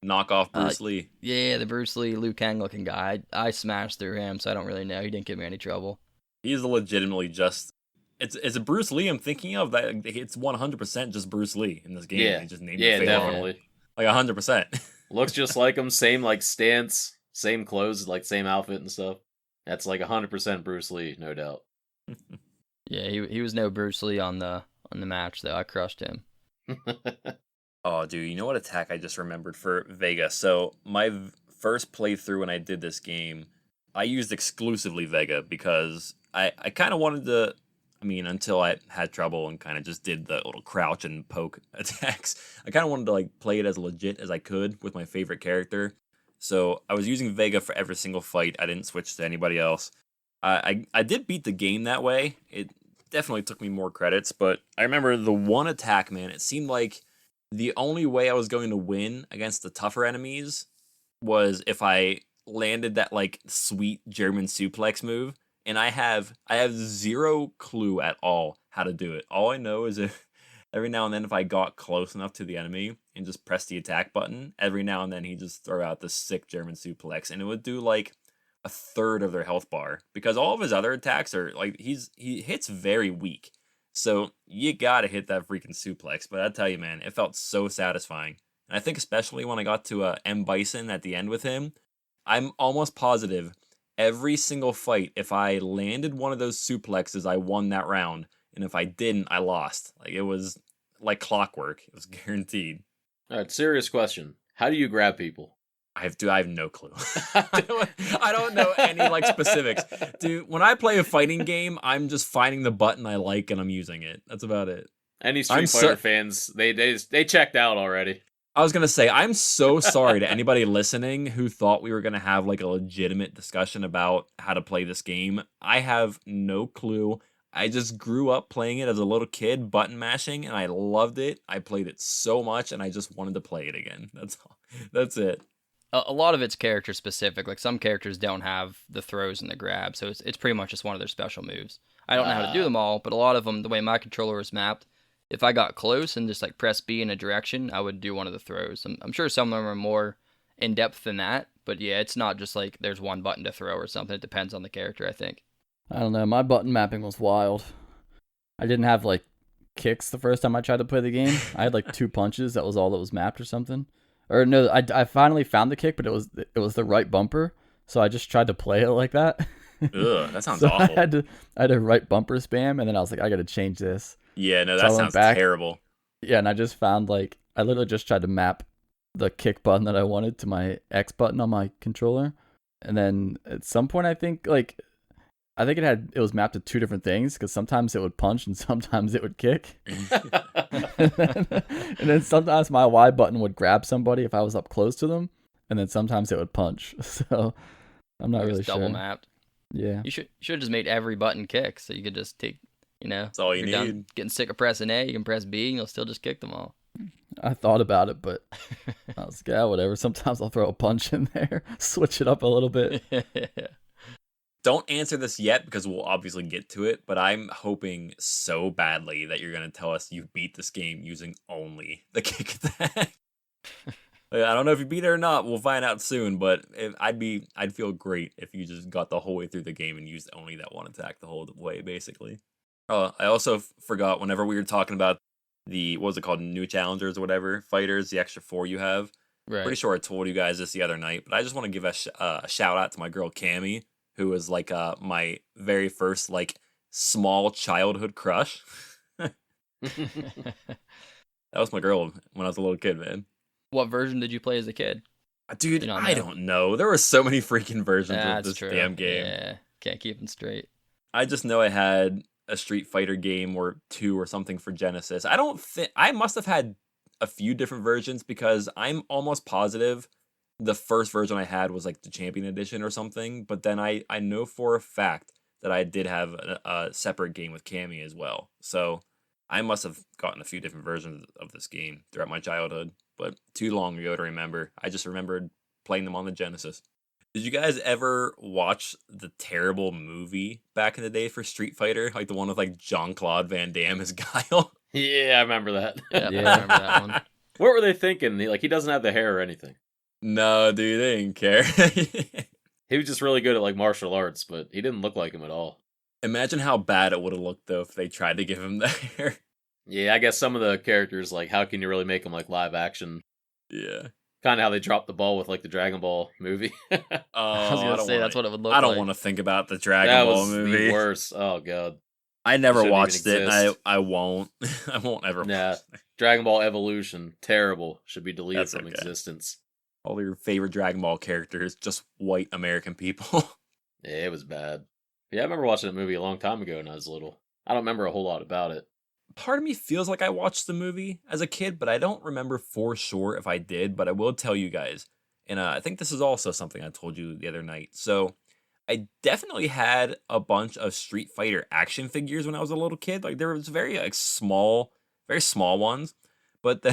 knock off Bruce Lee. Yeah, the Bruce Lee, Liu Kang looking guy. I smashed through him, so I don't really know. He didn't give me any trouble. He's legitimately just. It's a Bruce Lee I'm thinking of. That it's 100% just Bruce Lee in this game. Yeah, They just named yeah, it Bei Long. definitely. Like 100%. Looks just like him. Same like stance, same clothes, like same outfit and stuff. That's like 100% Bruce Lee, no doubt. Yeah, he was no Bruce Lee on the match though. I crushed him. Oh, dude, you know what attack I just remembered for Vega? So my first playthrough when I did this game, I used exclusively Vega because I kind of wanted to. I mean, until I had trouble and kind of just did the little crouch and poke attacks, I kind of wanted to like play it as legit as I could with my favorite character. So I was using Vega for every single fight. I didn't switch to anybody else. I did beat the game that way. It definitely took me more credits, but I remember the one attack, man, it seemed like the only way I was going to win against the tougher enemies was if I landed that like sweet German suplex move. And I have zero clue at all how to do it. All I know is if every now and then if I got close enough to the enemy and just press the attack button, every now and then he'd just throw out this sick German suplex and it would do like a third of their health bar. Because all of his other attacks are like he hits very weak. So you gotta hit that freaking suplex. But I tell you, man, it felt so satisfying. And I think especially when I got to M. Bison at the end with him, I'm almost positive every single fight, if I landed one of those suplexes, I won that round. And if I didn't, I lost. Like, it was like clockwork. It was guaranteed. All right, serious question. How do you grab people? I have no clue. I don't know any like specifics. Dude, when I play a fighting game, I'm just finding the button I like and I'm using it. That's about it. Any Street Fighter fans, they checked out already. I was going to say, I'm so sorry to anybody listening who thought we were going to have like a legitimate discussion about how to play this game. I have no clue. I just grew up playing it as a little kid, button mashing, and I loved it. I played it so much, and I just wanted to play it again. That's all. That's it. A lot of it's character specific. Like some characters don't have the throws and the grabs, so it's pretty much just one of their special moves. I don't know how to do them all, but a lot of them, the way my controller is mapped, if I got close and just like press B in a direction, I would do one of the throws. I'm sure some of them are more in depth than that, but yeah, it's not just like there's one button to throw or something. It depends on the character, I think. I don't know. My button mapping was wild. I didn't have like kicks the first time I tried to play the game. I had like 2 punches. That was all that was mapped or something. Or no, I finally found the kick, but it was the right bumper. So I just tried to play it like that. Ugh, that sounds so awful. I had a right bumper spam, and then I was like, I got to change this. Yeah, no, So that I went sounds back. terrible. Yeah, and I just found like I literally just tried to map the kick button that I wanted to my X button on my controller, and then at some point I think it was mapped to 2 different things because sometimes it would punch and sometimes it would kick, and then sometimes my Y button would grab somebody if I was up close to them, and then sometimes it would punch. So I'm not really sure. Double mapped. Yeah, You should have just made every button kick, so you could just take, That's all you if you're need. done getting sick of pressing A, you can press B, and you'll still just kick them all. I thought about it, but I was like, yeah, whatever. Sometimes I'll throw a punch in there, switch it up a little bit. Don't answer this yet because we'll obviously get to it, but I'm hoping so badly that you're going to tell us you beat this game using only the kick attack. I don't know if you beat it or not. We'll find out soon, but I'd feel great if you just got the whole way through the game and used only that one attack the whole way, basically. Oh, I also forgot whenever we were talking about the, what was it called, new challengers or whatever, fighters, the extra 4 you have. Right. Pretty sure I told you guys this the other night, but I just want to give a shout out to my girl Cammy, who was like my very first like small childhood crush. That was my girl when I was a little kid, man. What version did you play as a kid? Dude, You don't I know. don't know. There were so many freaking versions of That's this true. damn game. Yeah, can't keep them straight. I just know I had a Street Fighter game or 2 or something for Genesis. I don't think I must have had a few different versions because I'm almost positive the first version I had was like the Champion Edition or something. But then I know for a fact that I did have a separate game with Cammy as well. So I must have gotten a few different versions of this game throughout my childhood, but too long ago to remember. I just remembered playing them on the Genesis. Did you guys ever watch the terrible movie back in the day for Street Fighter? Like the one with like Jean-Claude Van Damme as Guile? Yeah, I remember that. Yeah, Yeah. I remember that one. What were they thinking? He doesn't have the hair or anything. No, dude, they didn't care. He was just really good at like martial arts, but he didn't look like him at all. Imagine how bad it would have looked though if they tried to give him the hair. Yeah, I guess some of the characters, like, how can you really make them like live action? Yeah. Kind of how they dropped the ball with like the Dragon Ball movie. Oh, I was gonna say that's what it would look I don't like. want to think about the Dragon That Ball was movie. the worst. Oh god. I never Shouldn't even watched it. And exist. I won't. I won't ever. Nah. Watch it. Dragon Ball Evolution, terrible. Should be deleted That's from okay. existence. All your favorite Dragon Ball characters, just white American people. Yeah, it was bad. Yeah, I remember watching that movie a long time ago when I was little. I don't remember a whole lot about it. Part of me feels like I watched the movie as a kid, but I don't remember for sure if I did. But I will tell you guys, and I think this is also something I told you the other night. So I definitely had a bunch of Street Fighter action figures when I was a little kid. Like there was very like small, very small ones, but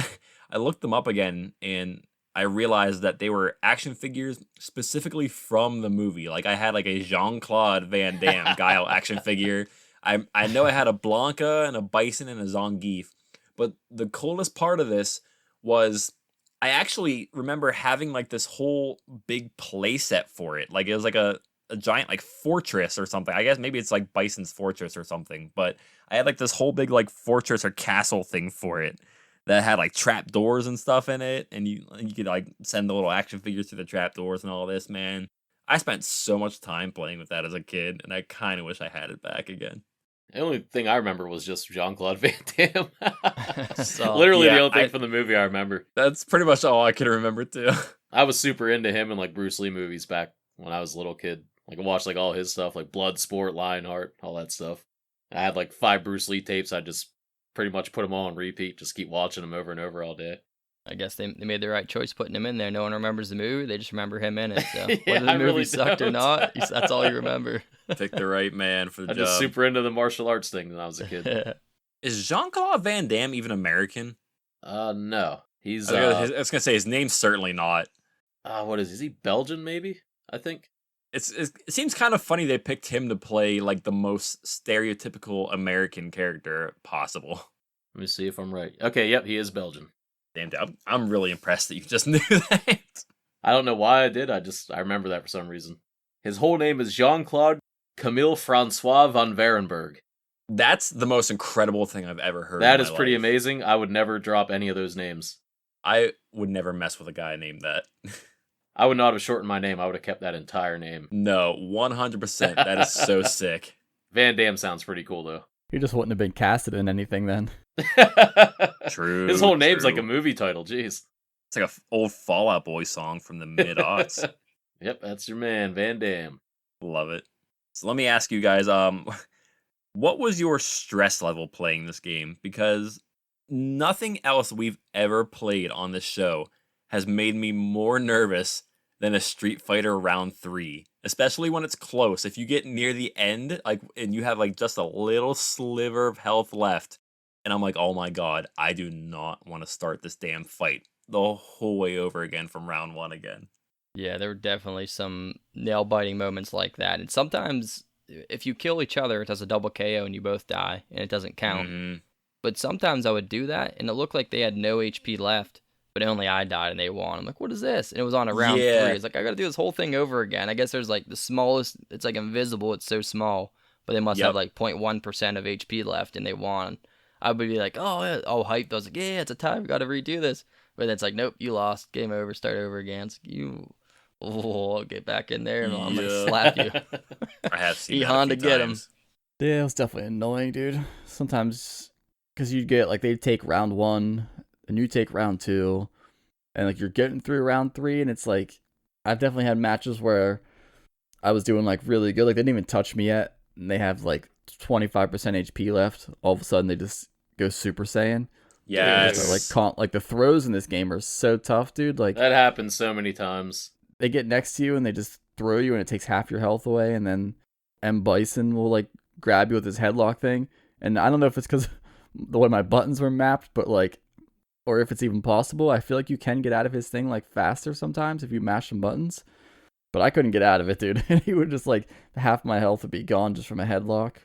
I looked them up again and I realized that they were action figures specifically from the movie. Like I had like a Jean-Claude Van Damme Guile action figure. I know I had a Blanca and a Bison and a Zangief. But the coolest part of this was I actually remember having like this whole big play set for it. Like it was like a giant like fortress or something. I guess maybe it's like Bison's Fortress or something. But I had like this whole big like fortress or castle thing for it that had like trap doors and stuff in it, and you could like send the little action figures through the trap doors and all this. Man, I spent so much time playing with that as a kid, and I kind of wish I had it back again. The only thing I remember was just Jean-Claude Van Damme. So, Literally yeah, the only thing from the movie I remember. That's pretty much all I can remember too. I was super into him and like Bruce Lee movies back when I was a little kid. Like I watched like all his stuff, like Bloodsport, Lionheart, all that stuff. I had like 5 Bruce Lee tapes. I just pretty much put them all on repeat, just keep watching them over and over all day. I guess they made the right choice putting him in there. No one remembers the movie; they just remember him in it. So Yeah, whether the I movie really sucked or don't. not, that's all you remember. Pick the right man for the I'm job. just super into the martial arts thing when I was a kid. Is Jean-Claude Van Damme even American? No. He's I was gonna say his name's certainly not. what is he Belgian maybe? I think. It seems kind of funny they picked him to play like the most stereotypical American character possible. Let me see if I'm right. Okay, yep, he is Belgian. Damn, dude, I'm really impressed that you just knew that. I don't know why I did. I remember that for some reason. His whole name is Jean-Claude Camille Francois van Varenberg. That's the most incredible thing I've ever heard. That in is my pretty life. amazing. I would never drop any of those names. I would never mess with a guy named that. I would not have shortened my name. I would have kept that entire name. No, 100%. That is so sick. Van Damme sounds pretty cool though. He just wouldn't have been casted in anything then. True. His whole name's like true. a movie title. Jeez. It's like a old Fall Out Boy song from the mid-aughts. Yep, that's your man, Van Damme. Love it. So let me ask you guys, what was your stress level playing this game? Because nothing else we've ever played on this show has made me more nervous than a Street Fighter round 3, especially when it's close. If you get near the end, like, and you have like just a little sliver of health left, and I'm like, oh my god, I do not want to start this damn fight the whole way over again from round 1 again. Yeah, there were definitely some nail-biting moments like that. And sometimes, if you kill each other, it does a double KO and you both die, and it doesn't count. Mhm. But sometimes I would do that, and it looked like they had no HP left, but only I died and they won. I'm like, what is this? And it was on a round 3. Yeah. It's like, I gotta do this whole thing over again. I guess there's like the smallest, it's like invisible, it's so small, but they must Yep. have like 0.1% of HP left, and they won. I would be like, oh, yeah, all hyped. I was like, yeah, it's a tie, we gotta redo this. But then it's like, nope, you lost, game over, start over again. It's like, I'll get back in there and I'm Yeah. gonna slap you. I have seen He that a Honda few get him. times. Yeah, it was definitely annoying, dude. Sometimes, because you'd get, like, they'd take round 1, and you take round 2, and, like, you're getting through round 3, and it's like, I've definitely had matches where I was doing, like, really good. Like, they didn't even touch me yet, and they have, like, 25% HP left. All of a sudden, they just go Super Saiyan. Yes. Like, the throws in this game are so tough, dude. Like, That happens so many times. they get next to you, and they just throw you, and it takes half your health away, and then M. Bison will, like, grab you with his headlock thing. And I don't know if it's because the way my buttons were mapped, but like, or if it's even possible, I feel like you can get out of his thing like faster sometimes if you mash some buttons. But I couldn't get out of it, dude. And he would just like half my health would be gone just from a headlock.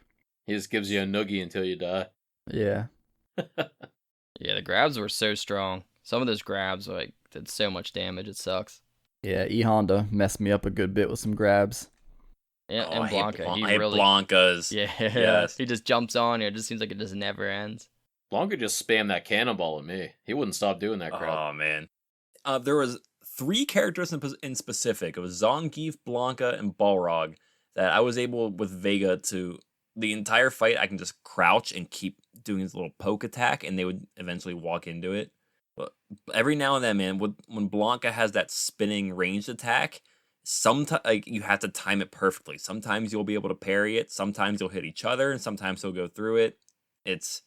He just gives you a noogie until you die. Yeah. Yeah, the grabs were so strong. Some of those grabs like did so much damage. It sucks. Yeah, E Honda messed me up a good bit with some grabs. Yeah, Oh, and I hate Blanca, he I hate really, Blanca's. yeah, Yes. he just jumps on you. It just seems like it just never ends. Blanca just spammed that cannonball at me. He wouldn't stop doing that crap. Oh man. There was 3 characters in specific. It was Zangief, Blanca, and Balrog that I was able with Vega to the entire fight. I can just crouch and keep doing this little poke attack, and they would eventually walk into it. But every now and then, man, when Blanca has that spinning ranged attack, sometimes like you have to time it perfectly. Sometimes you'll be able to parry it. Sometimes you'll hit each other, and sometimes he'll go through it. It's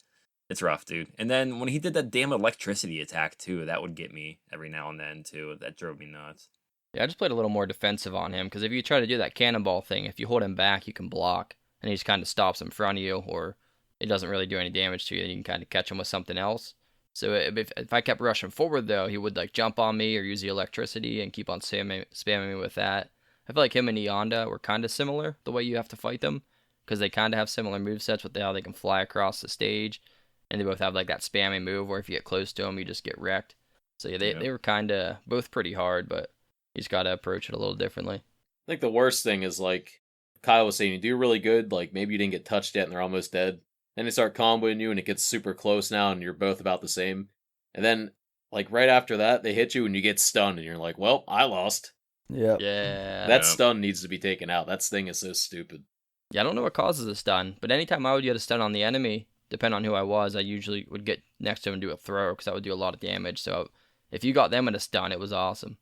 rough, dude. And then when he did that damn electricity attack too, that would get me every now and then too. That drove me nuts. Yeah, I just played a little more defensive on him because if you try to do that cannonball thing, if you hold him back, you can block, and he just kind of stops in front of you, or it doesn't really do any damage to you. You can kind of catch him with something else. So if I kept rushing forward though, he would like jump on me or use the electricity and keep on spamming me with that. I feel like him and Yonda were kind of similar the way you have to fight them because they kind of have similar movesets with how they can fly across the stage. And they both have like that spammy move where if you get close to them, you just get wrecked. So yeah, they were kind of both pretty hard, but you just got to approach it a little differently. I think the worst thing is like Kyle was saying, you do really good, like maybe you didn't get touched yet and they're almost dead. Then they start comboing you and it gets super close now and you're both about the same. And then like right after that, they hit you and you get stunned and you're like, well, I lost. Yeah. Yeah. That stun needs to be taken out. That thing is so stupid. Yeah, I don't know what causes a stun, but anytime I would get a stun on the enemy, depending on who I was, I usually would get next to him and do a throw because that would do a lot of damage. So if you got them in a stun, it was awesome.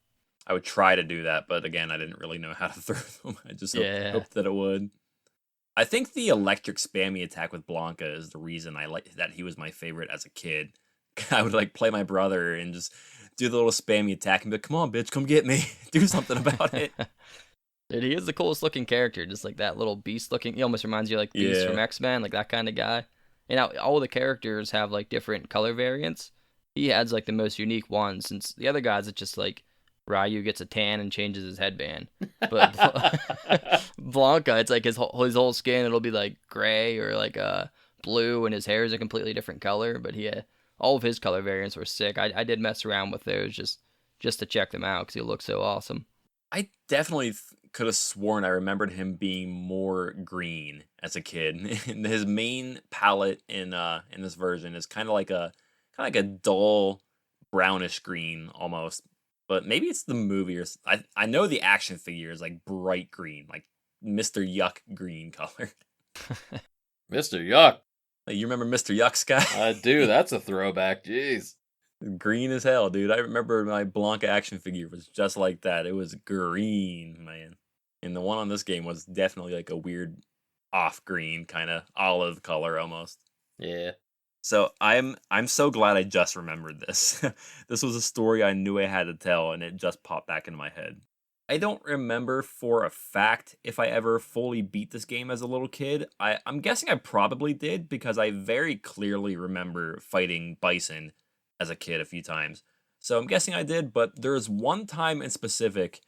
I would try to do that, but again, I didn't really know how to throw them. I just hoped that it would. I think the electric spammy attack with Blanca is the reason I like that he was my favorite as a kid. I would like play my brother and just do the little spammy attack and be like, come on, bitch, come get me. Do something about it. Dude, he is the coolest looking character, just like that little beast looking. He almost reminds you of like Beast from X-Men, like that kind of guy. And now all the characters have like different color variants. He adds like the most unique one, since the other guys, it's just like Ryu gets a tan and changes his headband. But Blanca, it's like his whole skin, it'll be like gray or like blue, and his hair is a completely different color. But all of his color variants were sick. I did mess around with those just to check them out because he looks so awesome. I definitely could have sworn I remembered him being more green as a kid. And his main palette in this version is kind of like a dull brownish green almost. But maybe it's the movie or I know the action figure is like bright green, like Mr. Yuck green color. Mr. Yuck. Like, you remember Mr. Yuck, Sky? I do. That's a throwback. Jeez. Green as hell, dude. I remember my Blanca action figure was just like that. It was green, man. And the one on this game was definitely like a weird off green, kind of olive color almost. Yeah. So I'm so glad I just remembered this. This was a story I knew I had to tell, and it just popped back into my head. I don't remember for a fact if I ever fully beat this game as a little kid. I'm guessing I probably did because I very clearly remember fighting Bison as a kid a few times. So I'm guessing I did, but there's one time in specific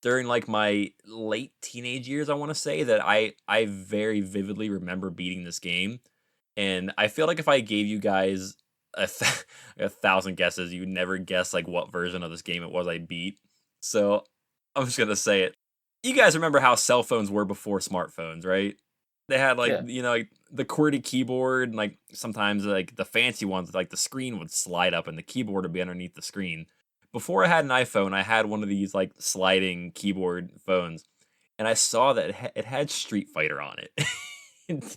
during like my late teenage years, I want to say, that I very vividly remember beating this game. And I feel like if I gave you guys a 1,000 guesses, you would never guess like what version of this game it was I beat. So I'm just gonna say it. You guys remember how cell phones were before smartphones, right? They had like like the QWERTY keyboard, and like sometimes like the fancy ones, like the screen would slide up and the keyboard would be underneath the screen. Before I had an iPhone, I had one of these like sliding keyboard phones, and I saw that it had Street Fighter on it.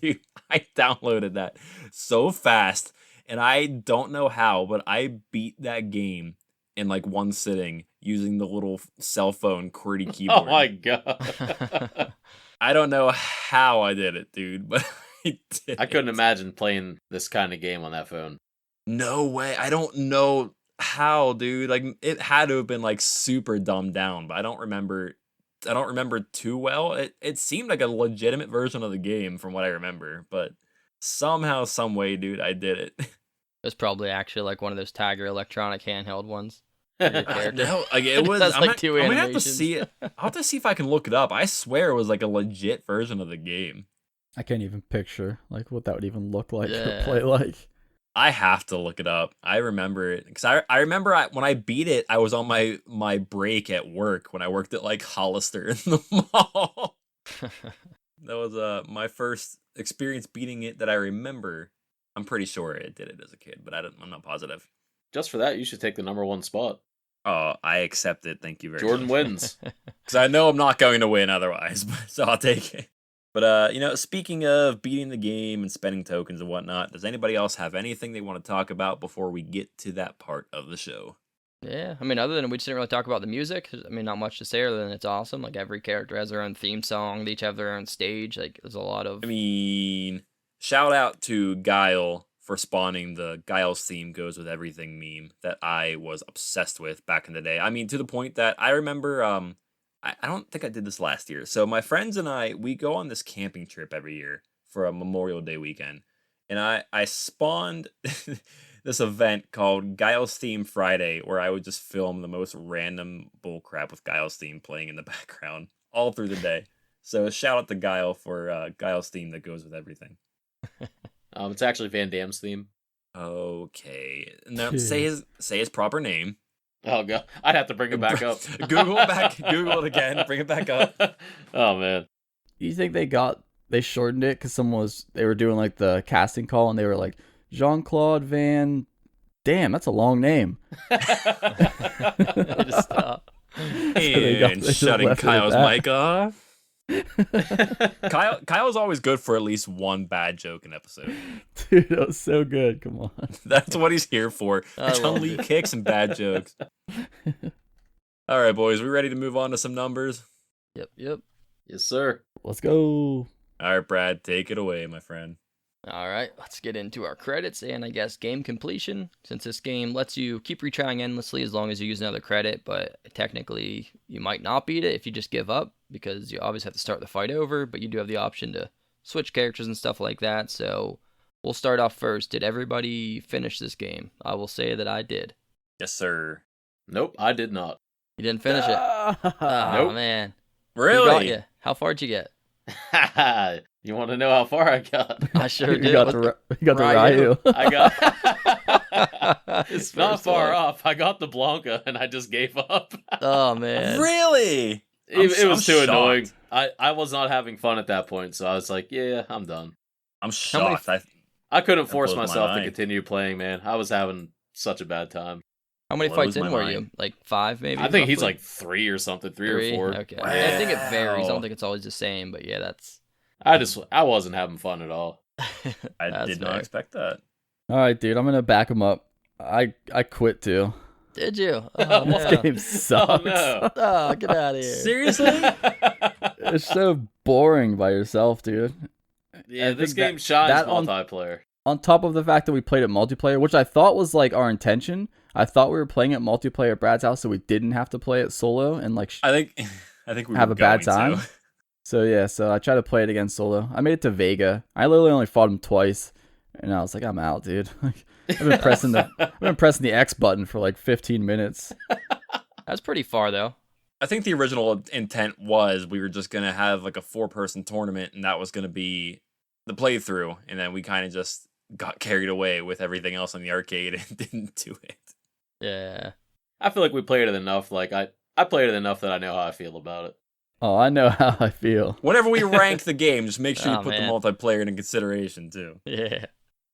Dude, I downloaded that so fast, and I don't know how, but I beat that game in like one sitting using the little cell phone QWERTY keyboard. Oh my god. I don't know how I did it, dude, but I did. I couldn't imagine playing this kind of game on that phone. No way. I don't know how, dude. Like it had to have been like super dumbed down, but I don't remember too well. It seemed like a legitimate version of the game from what I remember, but Somehow, some way, dude, I did it. It was probably actually like one of those Tiger electronic handheld ones. Your character. No, like it was. That's I'm, like not, two I'm gonna have to animations. see it. I'll have to see if I can look it up. I swear it was like a legit version of the game. I can't even picture like what that would even look like or Yeah. play like. I have to look it up. I remember it because I remember when I beat it, I was on my break at work when I worked at like Hollister in the mall. That was my first experience beating it that I remember. I'm pretty sure I did it as a kid, but I'm not positive. Just for that, you should take the #1 spot. Oh, I accept it. Thank you very Jordan much. wins. Because I know I'm not going to win otherwise, so I'll take it. But, speaking of beating the game and spending tokens and whatnot, does anybody else have anything they want to talk about before we get to that part of the show? Yeah, I mean, other than we just didn't really talk about the music. I mean, not much to say other than it's awesome. Like every character has their own theme song. They each have their own stage. Like there's a lot of. I mean, shout out to Guile for spawning the Guile's theme goes with everything meme that I was obsessed with back in the day. I mean, to the point that I remember, I don't think I did this last year. So my friends and I, we go on this camping trip every year for a Memorial Day weekend. And I spawned this event called Guile's Theme Friday, where I would just film the most random bullcrap with Guile's theme playing in the background all through the day. So shout out to Guile for Guile's theme that goes with everything. It's actually Van Damme's theme. Okay. Now say his proper name. Oh god, I'd have to bring it back up. Google it again, bring it back up. Oh man. You think they shortened it because they were doing like the casting call and they were like Jean-Claude Van. Damn, that's a long name. Just stop. And shutting Kyle's mic off. Kyle's always good for at least one bad joke an episode. Dude, that was so good. Come on. That's what he's here for. I love Chun-Li it. kicks and bad jokes. All right, boys, we ready to move on to some numbers? Yep. Yes, sir. Let's go. All right, Brad, take it away, my friend. All right, let's get into our credits and I guess game completion. Since this game lets you keep retrying endlessly as long as you use another credit, but technically you might not beat it if you just give up because you obviously have to start the fight over, but you do have the option to switch characters and stuff like that. So we'll start off first. Did everybody finish this game? I will say that I did. Yes, sir. Nope, I did not. You didn't finish it. Oh, Nope. man. Who got Really? you? How far did you get? You want to know how far I got? I sure You did. got What the Ryu? Ryu. I got His not first far one. off. I got the Blanca and I just gave up. Oh, man. Really? It was too shocked. annoying. I was not having fun at that point, so I was like, yeah, I'm done. I'm many shocked. I couldn't That force blows my myself to mind. continue playing, man. I was having such a bad time. How many Blows fights in my were mind. you? Like 5, maybe? I think he's roughly? like 3 or something, three Three? or 4. Okay. I think it varies. I Wow. don't think it's always the same, but yeah, that's. I wasn't having fun at all. I That's did not fair. expect that. All right, dude. I'm gonna back him up. I quit too. Did you? Oh, This no. game sucks. Oh no. Oh, get out of here. Seriously? It's so boring by yourself, dude. Yeah, I this think game shines that on- multiplayer. On top of the fact that we played it multiplayer, which I thought was like our intention. I thought we were playing it multiplayer at Brad's house, so we didn't have to play it solo and like. I think we Have were a bad going time? to. So yeah, so I tried to play it again solo. I made it to Vega. I literally only fought him twice, and I was like, I'm out, dude. Like, I've been pressing the X button for like 15 minutes. That's pretty far, though. I think the original intent was we were just gonna have like a 4-person tournament, and that was gonna be the playthrough, and then we kind of just got carried away with everything else in the arcade and didn't do it. Yeah. I feel like we played it enough. Like I played it enough that I know how I feel about it. Oh, I know how I feel. Whenever we rank the game, just make sure you Oh, put man. the multiplayer into consideration too. Yeah.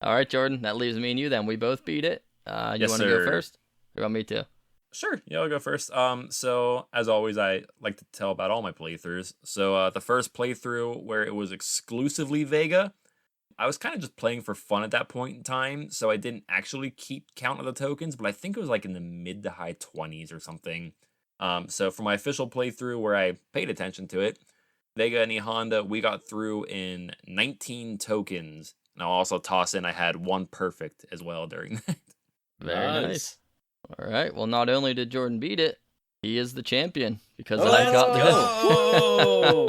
All right, Jordan. That leaves me and you then. We both beat it. You Yes, want to go sir. first? Or want me to? Sure, yeah, I'll go first. So as always, I like to tell about all my playthroughs. So the first playthrough where it was exclusively Vega, I was kind of just playing for fun at that point in time, so I didn't actually keep count of the tokens, but I think it was like in the mid to high 20s or something. So for my official playthrough where I paid attention to it, Vega and E Honda, we got through in 19 tokens. And I'll also toss in I had 1 perfect as well during that. Very Nice. nice. All right. Well, not only did Jordan beat it, he is the champion because Oh, I let's got go.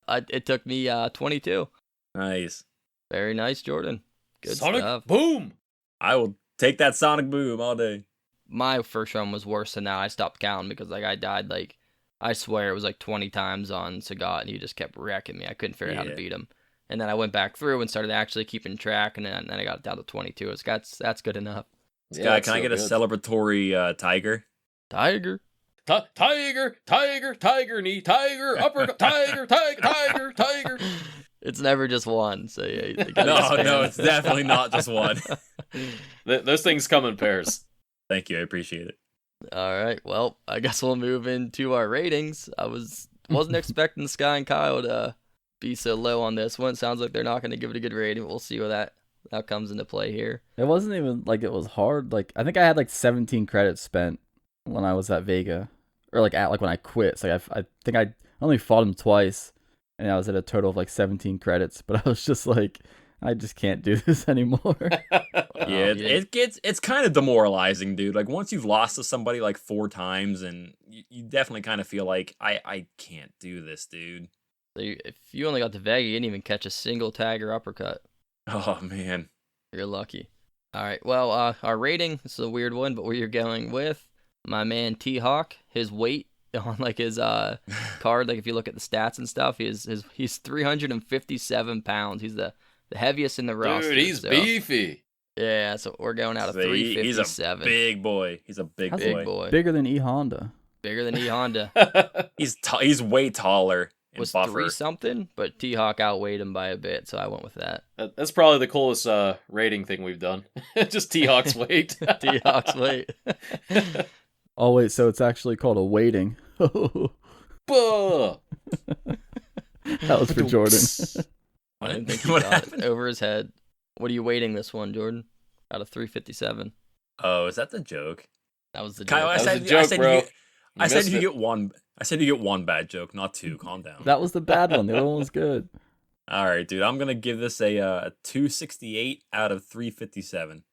the. It took me 22. Nice. Very nice, Jordan. Good Sonic stuff. Boom! I will take that Sonic Boom all day. My first run was worse than that. I stopped counting because like I died like I swear it was like 20 times on Sagat, and he just kept wrecking me. I couldn't figure out how to beat him. And then I went back through and started actually keeping track, and then I got it down to 22. That's good enough. Sky, can I get a celebratory tiger? Tiger. Tiger knee, tiger, upper, tiger. It's never just one, so yeah. No, it's definitely not just one. Those things come in pairs. Thank you, I appreciate it. All right, well, I guess we'll move into our ratings. I wasn't expecting Sky and Kyle to be so low on this one. Sounds like they're not going to give it a good rating. We'll see where that comes into play here. It wasn't even like it was hard. Like I think I had like 17 credits spent when I was at Vega, or like when I quit. So I think I only fought him twice, and I was at a total of like 17 credits. But I was just like, I just can't do this anymore. Yeah, it's kind of demoralizing, dude. Like once you've lost to somebody like 4 times, and you definitely kind of feel like I can't do this, dude. So if you only got to Vega, you didn't even catch a single tag or uppercut. Oh man, you're lucky. All right, well, our rating, this is a weird one, but we're going with my man T-Hawk. His weight on like his card, like if you look at the stats and stuff, he's 357 pounds. He's the heaviest in the roster. Dude, he's beefy. Yeah, so we're going out of 357. He's a big boy. He's a big boy. Bigger than E Honda. Bigger than E Honda. He's way taller. Was buffer. 3 something, but T-Hawk outweighed him by a bit, so I went with that. That's probably the coolest rating thing we've done. Just T-Hawk's weight. T-Hawk's weight. Oh wait, so it's actually called a weighting. That was for Jordan. I didn't think he got it over his head. What are you weighting this one, Jordan? Out of 357. Oh, is that the joke? That was the Kyle, joke. I said you get one. I said you get one bad joke, not 2. Calm down. That was the bad one. The other one was good. All right, dude. I'm gonna give this a 268 out of 357.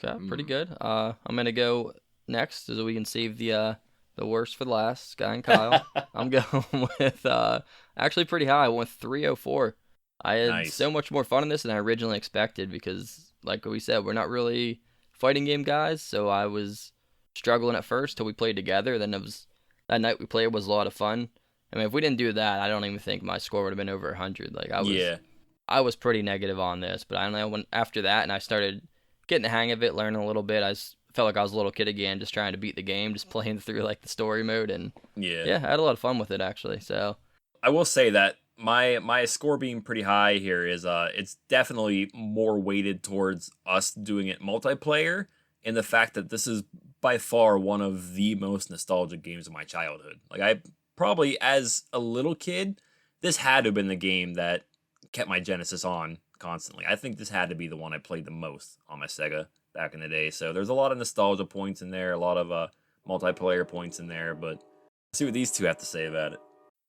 Okay, pretty good. I'm gonna go next, so we can save the worst for last. Sky and Kyle. I'm going with actually pretty high. I went with 304. I had so much more fun in this than I originally expected because, like we said, we're not really fighting game guys. So I was struggling at first till we played together. Then that night we played was a lot of fun. I mean, if we didn't do that, I don't even think my score would have been over 100. Like I was pretty negative on this, but I don't know, when after that and I started getting the hang of it, learning a little bit, I felt like I was a little kid again, just trying to beat the game, just playing through like the story mode, and yeah, I had a lot of fun with it actually. So I will say that my score being pretty high here is it's definitely more weighted towards us doing it multiplayer, and the fact that this is by far one of the most nostalgic games of my childhood. Like I probably as a little kid, this had to have been the game that kept my Genesis on constantly. I think this had to be the one I played the most on my Sega back in the day. So there's a lot of nostalgia points in there, a lot of multiplayer points in there, but let's see what these two have to say about it.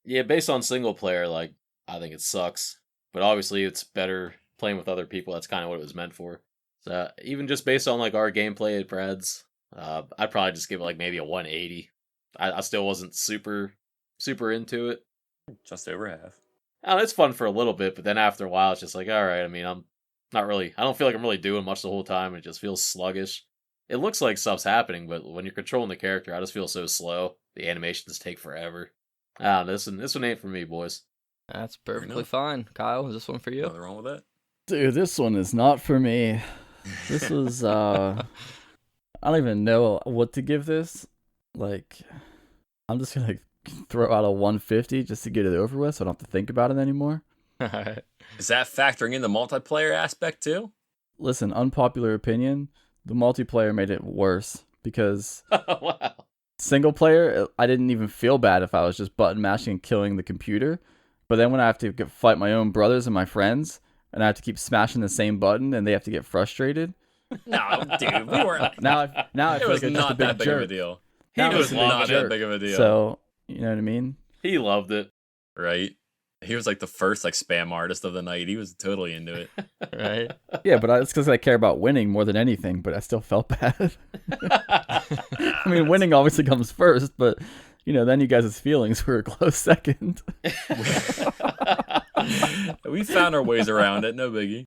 Yeah, based on single player, like I think it sucks. But obviously it's better playing with other people. That's kind of what it was meant for. So even just based on like our gameplay at Brad's, I'd probably just give it like maybe a 180. I still wasn't super into it. Just over half. It's fun for a little bit, but then after a while it's just like, all right, I mean, I don't feel like I'm really doing much the whole time. It just feels sluggish. It looks like stuff's happening, but when you're controlling the character, I just feel so slow. The animations take forever. This one ain't for me, boys. That's perfectly fine. Kyle, is this one for you? Nothing wrong with that? Dude, this one is not for me. This was, I don't even know what to give this. Like, I'm just going to throw out a 150 just to get it over with so I don't have to think about it anymore. Is that factoring in the multiplayer aspect too? Listen, unpopular opinion, the multiplayer made it worse because wow. Single player, I didn't even feel bad if I was just button mashing and killing the computer. But then when I have to fight my own brothers and my friends, and I have to keep smashing the same button, and they have to get frustrated. No, dude, we weren't. Now I feel like it's just a big big jerk. of a deal. He was not that big of a deal. So you know what I mean? He loved it, right? He was like the first like spam artist of the night. He was totally into it, right? Yeah, but it's because I care about winning more than anything. But I still felt bad. I mean, winning obviously comes first, but you know, then you guys' feelings were a close second. We found our ways around it. No biggie.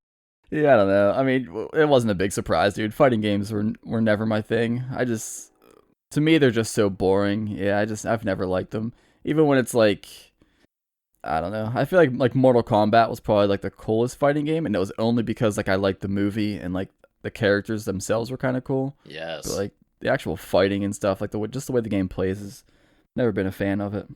Yeah, I don't know. I mean, it wasn't a big surprise, dude. Fighting games were never my thing. To me, they're just so boring. Yeah, I've never liked them. Even when it's like, I don't know. I feel like Mortal Kombat was probably like the coolest fighting game, and it was only because like I liked the movie and like the characters themselves were kind of cool. Yes. But like the actual fighting and stuff, like just the way the game plays, is never been a fan of it.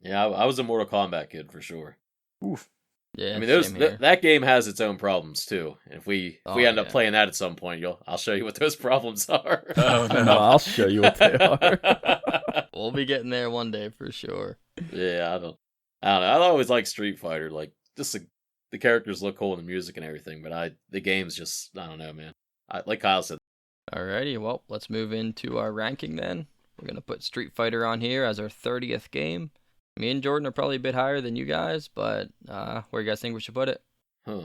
Yeah, I was a Mortal Kombat kid for sure. Oof. Yeah, I mean, same here. that game has its own problems too. And if we end up yeah. playing that at some point, I'll show you what those problems are. Oh, No, I'll show you what they are. We'll be getting there one day for sure. Yeah, I don't know. I always like Street Fighter. Like, just the characters look cool and the music and everything, but the game's just, I don't know, man. Like Kyle said. Alrighty, well, let's move into our ranking then. We're going to put Street Fighter on here as our 30th game. Me and Jordan are probably a bit higher than you guys, but where do you guys think we should put it? Huh.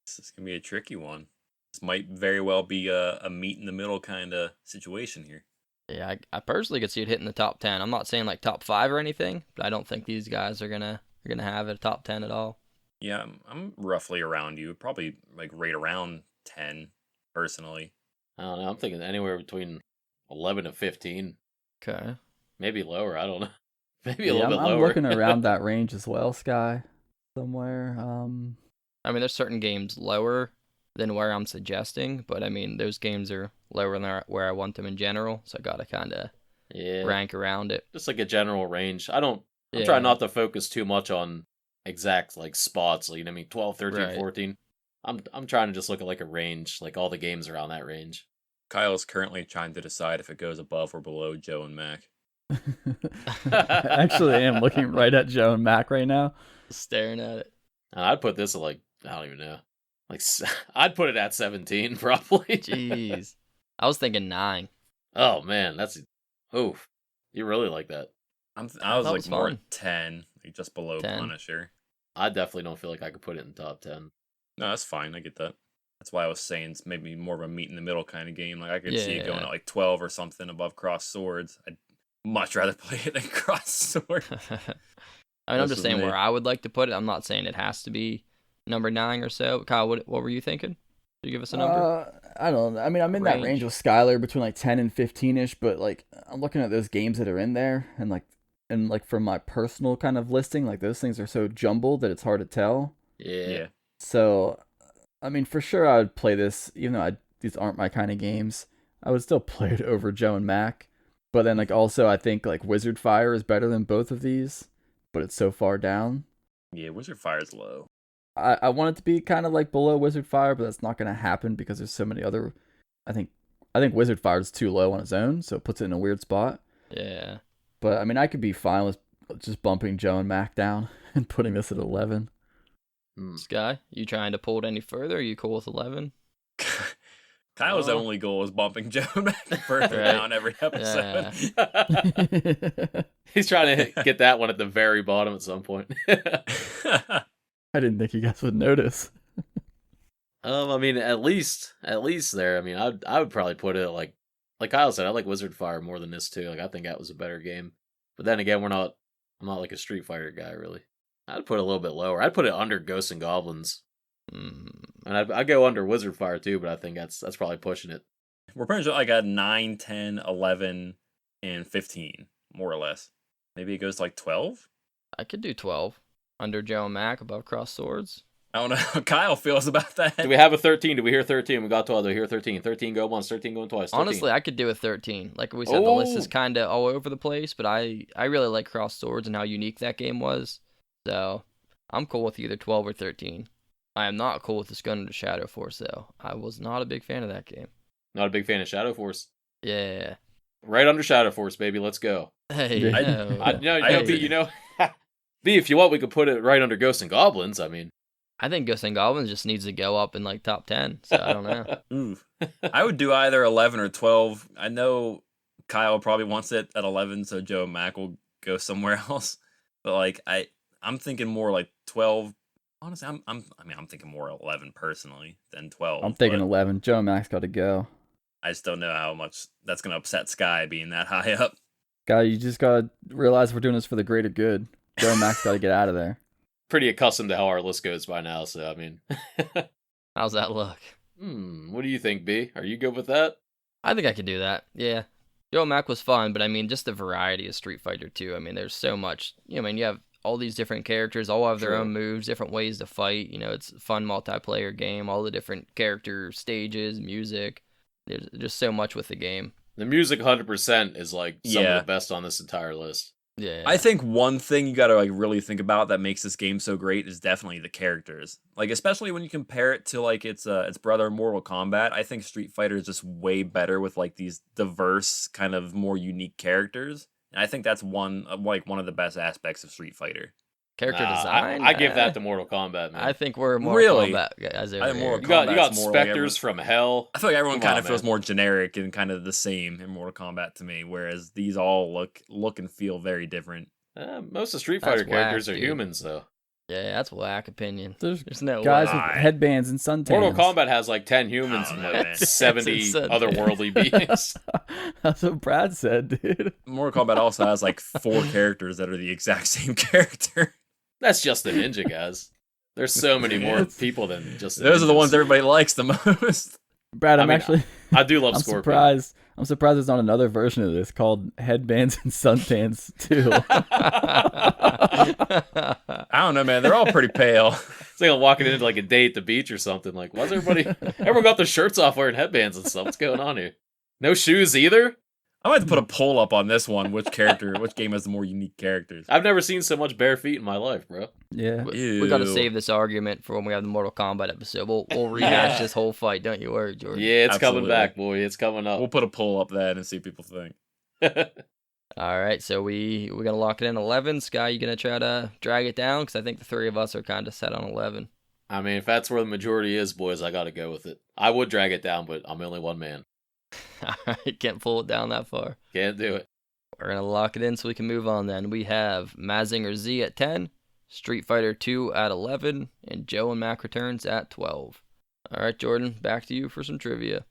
This is going to be a tricky one. This might very well be a meet in the middle kind of situation here. Yeah, I personally could see it hitting the top 10. I'm not saying like top 5 or anything, but I don't think these guys are gonna have it a top 10 at all. Yeah, I'm roughly around you. Probably like right around 10, personally. I don't know. I'm thinking anywhere between 11 and 15. Okay. Maybe lower. I don't know. Maybe a Yeah, little bit I'm lower. looking around that range as well, Sky, somewhere. I mean, there's certain games lower than where I'm suggesting, but I mean, those games are lower than where I want them in general, so I gotta kind of Yeah. rank around it. Just like a general range. I'm Yeah. trying not to focus too much on exact like spots. Like, you know what I mean, 12, 13, Right. 14. I'm trying to just look at like a range, like all the games around that range. Kyle is currently trying to decide if it goes above or below Joe and Mac. Actually, I am looking right at Joe and Mac right now. Staring at it. And I'd put this at like, I don't even know. Like, I'd put it at 17 probably. Jeez. I was thinking 9. Oh man, that's oof. You really like that. I was thought it like was more fun. at 10, like just below 10. Punisher. I definitely don't feel like I could put it in top 10. No, that's fine. I get that. That's why I was saying it's maybe more of a meet in the middle kind of game. Like I could see it going Yeah. at like 12 or something above Cross Swords. I'd much rather play it than Cross Sword. I mean, This I'm just is saying me. where I would like to put it. I'm not saying it has to be number 9 or so. Kyle, what were you thinking? Did you give us a number? I don't know. I mean, I'm in that Range. range with Skylar between like 10 and 15ish, but like I'm looking at those games that are in there, and like from my personal kind of listing, like those things are so jumbled that it's hard to tell. Yeah. So, I mean, for sure I would play this, even though these aren't my kind of games. I would still play it over Joe and Mac. But then like also I think like Wizard Fire is better than both of these, but it's so far down. Yeah, Wizard Fire's low. I want it to be kind of like below Wizard Fire, but that's not going to happen because there's so many other. I think Wizard Fire is too low on its own, so it puts it in a weird spot. Yeah. But I mean, I could be fine with just bumping Joe and Mac down and putting this at 11. Sky, you trying to pull it any further? Are you cool with 11? Kyle's Oh. only goal is bumping Joe Mac further Right. down every episode. He's trying to get that one at the very bottom at some point. I didn't think you guys would notice. I mean, at least there. I mean, I would probably put it like Kyle said. I like Wizard Fire more than this too. Like, I think that was a better game. But then again, I'm not like a Street Fighter guy really. I'd put it a little bit lower. I'd put it under Ghosts and Goblins, and I'd go under Wizard Fire too. But I think that's probably pushing it. We're pretty sure like a 9, 10, 11, and 15, more or less. Maybe it goes to like 12? I could do 12. Under Joe and Mac, above Cross Swords. I don't know how Kyle feels about that. Do we have a 13? Do we hear 13? We got 12. Do we hear 13? 13 go once, 13 going twice. 13. Honestly, I could do a 13. Like we said, the list is Oh. kind of all over the place, but I really like Cross Swords and how unique that game was. So I'm cool with either 12 or 13. I am not cool with this Gun to Shadow Force, though. I was not a big fan of that game. Not a big fan of Shadow Force. Yeah. Right under Shadow Force, baby. Let's go. Hey, Yeah. no. B, if you want, we could put it right under Ghosts and Goblins. I mean, I think Ghosts and Goblins just needs to go up in like top 10. So I don't know. Ooh. I would do either 11 or 12. I know Kyle probably wants it at 11, so Joe and Mac will go somewhere else. But like I'm thinking more like 12. Honestly, I'm thinking more 11 personally than 12. I'm thinking but 11. Joe and Mac's got to go. I just don't know how much that's gonna upset Sky being that high up. Guy, you just got to realize we're doing this for the greater good. Joe and Mac's got to get out of there. pretty accustomed to how our list goes by now. So I mean, I How's that look? What do you think, B? Are you good with that? I think I could do that. Yeah. Joe Mac was fun, but I mean, just the variety of Street Fighter 2. I mean, there's so much. I mean, you have all these different characters, all have their True. own moves, different ways to fight. It's a fun multiplayer game, all the different character stages, music. There's just so much with the game. The music 100% is like some Yeah. of the best on this entire list. Yeah. I think one thing you gotta like really think about that makes this game so great is definitely the characters. Like especially when you compare it to like its brother Mortal Kombat, I think Street Fighter is just way better with like these diverse kind of more unique characters. And I think that's one of the best aspects of Street Fighter. Character Nah, design. I give that to Mortal Kombat, man. I think we're more Really? Kombat guys over I think here. Mortal you got Kombat's more like Spectres from Hell. I feel like everyone Come kind on, of feels man. more generic and kind of the same in Mortal Kombat to me, whereas these all look and feel very different. Most of Street That's Fighter characters whack, are dude. humans, though. Yeah, that's whack opinion. There's There's no guys way. with Why? headbands and sun tans. Mortal Kombat has like 10 humans Oh, and no, like man. 70 It's insane. otherworldly beings. That's what Brad said, dude. Mortal Kombat also has like 4 characters that are the exact same character. That's just the ninja guys. There's so many more people than just the Those are the ninjas. ones everybody likes the most. Brad, I I'm mean, actually I do love I'm Scorpion. surprised. I'm surprised there's not another version of this called Headbands and Suntans too. I don't know, man. They're all pretty pale. It's like I'm walking into like a day at the beach or something. Like, why's everyone got their shirts off wearing headbands and stuff? What's going on here? No shoes either? I might have to put a poll up on this one. Which game has the more unique characters? I've never seen so much bare feet in my life, bro. Yeah. We got to Ew. save this argument for when we have the Mortal Kombat episode. We'll rehash this whole fight. Don't you worry, Jordan. Yeah, it's Absolutely. coming back, boy. It's coming We'll up. put a poll up then and see what people think. All right, so we're gonna lock it in 11. Sky, you gonna try to drag it down? Because I think the three of us are kind of set on 11. I mean, if that's where the majority is, boys, I gotta go with it. I would drag it down, but I'm only one man. All right, can't pull it down that far. Can't do it. We're gonna lock it in so we can move on. Then we have Mazinger Z at 10, Street Fighter 2 at 11, and Joe and Mac Returns at 12. All right, Jordan, back to you for some trivia.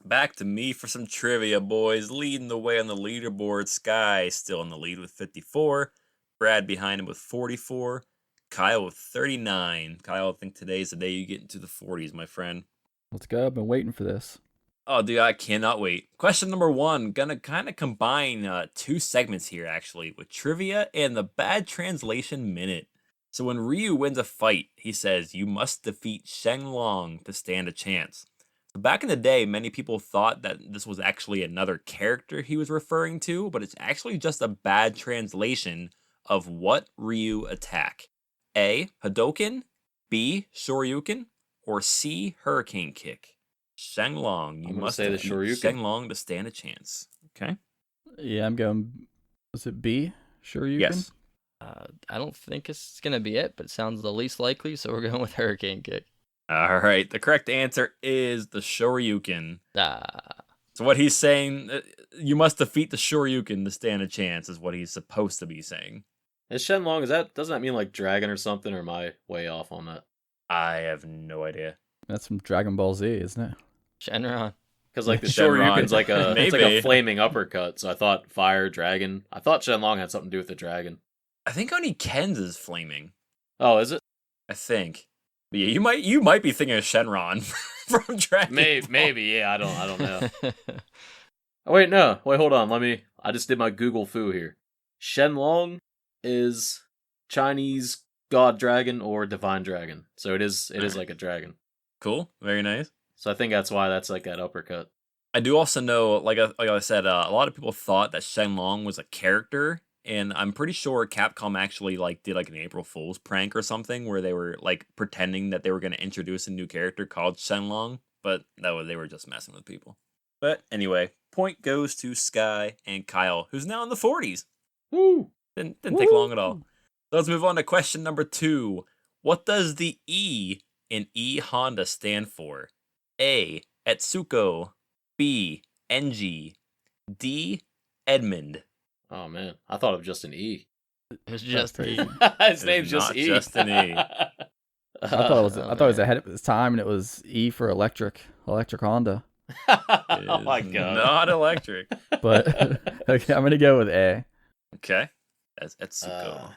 Back to me for some trivia, boys. Leading the way on the leaderboard. Sky still in the lead with 54. Brad behind him with 44. Kyle with 39. Kyle, I think today's the day you get into the 40s, my friend. Let's go. I've been waiting for this. Oh, dude, I cannot wait. Question number 1. Gonna kind of combine 2 segments here, actually, with trivia and the bad translation minute. So when Ryu wins a fight, he says, "You must defeat Shenlong to stand a chance." So back in the day, many people thought that this was actually another character he was referring to, but it's actually just a bad translation of what Ryu attack. A. Hadoken, B. Shoryuken, or C. Hurricane Kick. Shenlong, I'm you gonna must say the defeat Shoryuken. Shenlong to stand a chance. Okay. Yeah, I'm going. Was it B? Sure you Yes. I don't think it's gonna be it, but it sounds the least likely, so we're going with Hurricane Kick. All right. The correct answer is the Shoryuken. Ah, So what he's saying, you must defeat the Shoryuken to stand a chance, is what he's supposed to be saying. Is Shenlong, doesn't that mean like dragon or something, or am I way off on that? I have no idea. That's from Dragon Ball Z, isn't it? Shenron. Because like the Shenron. Shoryuken's like it's like Maybe. a flaming uppercut, so I thought fire, dragon. I thought Shenlong had something to do with the dragon. I think only Ken's is flaming. Oh, is it? I think. But yeah, you might be thinking of Shenron from Dragon Ball. Maybe, yeah. I don't know. Oh wait, no. Wait, hold on. I just did my Google foo here. Shenlong is Chinese god dragon or divine dragon. So it is like a dragon. Cool. Very nice. So I think that's why that's like that uppercut. I do also know, like I said, a lot of people thought that Shenlong was a character, and I'm pretty sure Capcom actually did like an April Fool's prank or something where they were like pretending that they were going to introduce a new character called Shenlong, but they were just messing with people. But anyway, point goes to Sky and Kyle, who's now in the 40s. Woo! Didn't take long at all. So let's move on to question number 2. What does the E in E Honda stand for? A. Etsuko. B. Enji. D. Edmund. Oh man, I thought of just an E. It's just crazy. E. His It name's is just not E. just an E. I thought it was man. ahead of its time, and it was E for electric Honda. It Oh my is god. Not electric. But okay, I'm gonna go with A. Okay. That's Etsuko.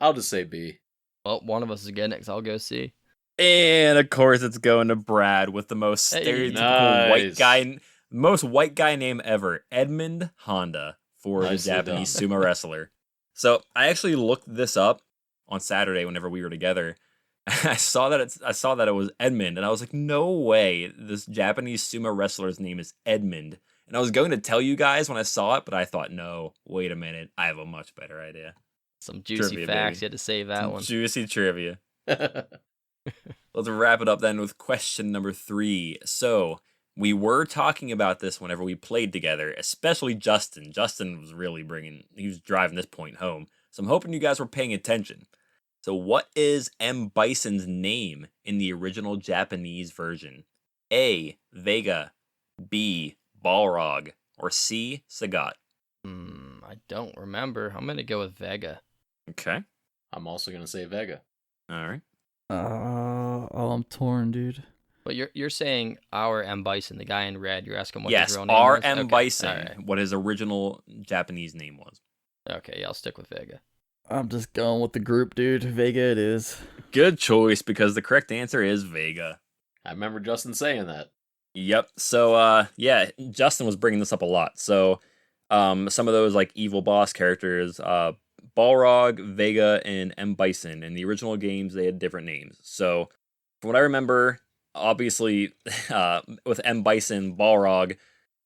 I'll just say B. Well, one of us is getting it, 'cause I'll go C. And of course, it's going to Brad with the most Hey. stereotypical white Nice. guy, most white guy name ever, Edmund Honda, for the Nicely Japanese done. sumo wrestler. So I actually looked this up on Saturday whenever we were together. I saw that it was Edmund, and I was like, no way, this Japanese sumo wrestler's name is Edmund. And I was going to tell you guys when I saw it, but I thought, no, wait a minute, I have a much better idea. Some juicy Trivia, facts. baby. You had to save that Some one. juicy trivia. Let's wrap it up then with question number 3. So, we were talking about this whenever we played together, especially Justin. Justin was really he was driving this point home. So, I'm hoping you guys were paying attention. So, what is M. Bison's name in the original Japanese version? A. Vega, B. Balrog, or C. Sagat? I don't remember. I'm gonna go with Vega. Okay. I'm also gonna say Vega. All right. I'm torn, dude. But you're saying our M. Bison, the guy in red. You're asking what Yes, his real name R. was? M. Okay, Bison, alright. what his original Japanese name was. Okay, yeah, I'll stick with Vega. I'm just going with the group, dude. Vega it is. Good choice, because the correct answer is Vega. I remember Justin saying that. Yep. So, yeah, Justin was bringing this up a lot. So, some of those like evil boss characters, Balrog, Vega, and M. Bison. In the original games, they had different names. So, from what I remember, obviously, with M. Bison, Balrog,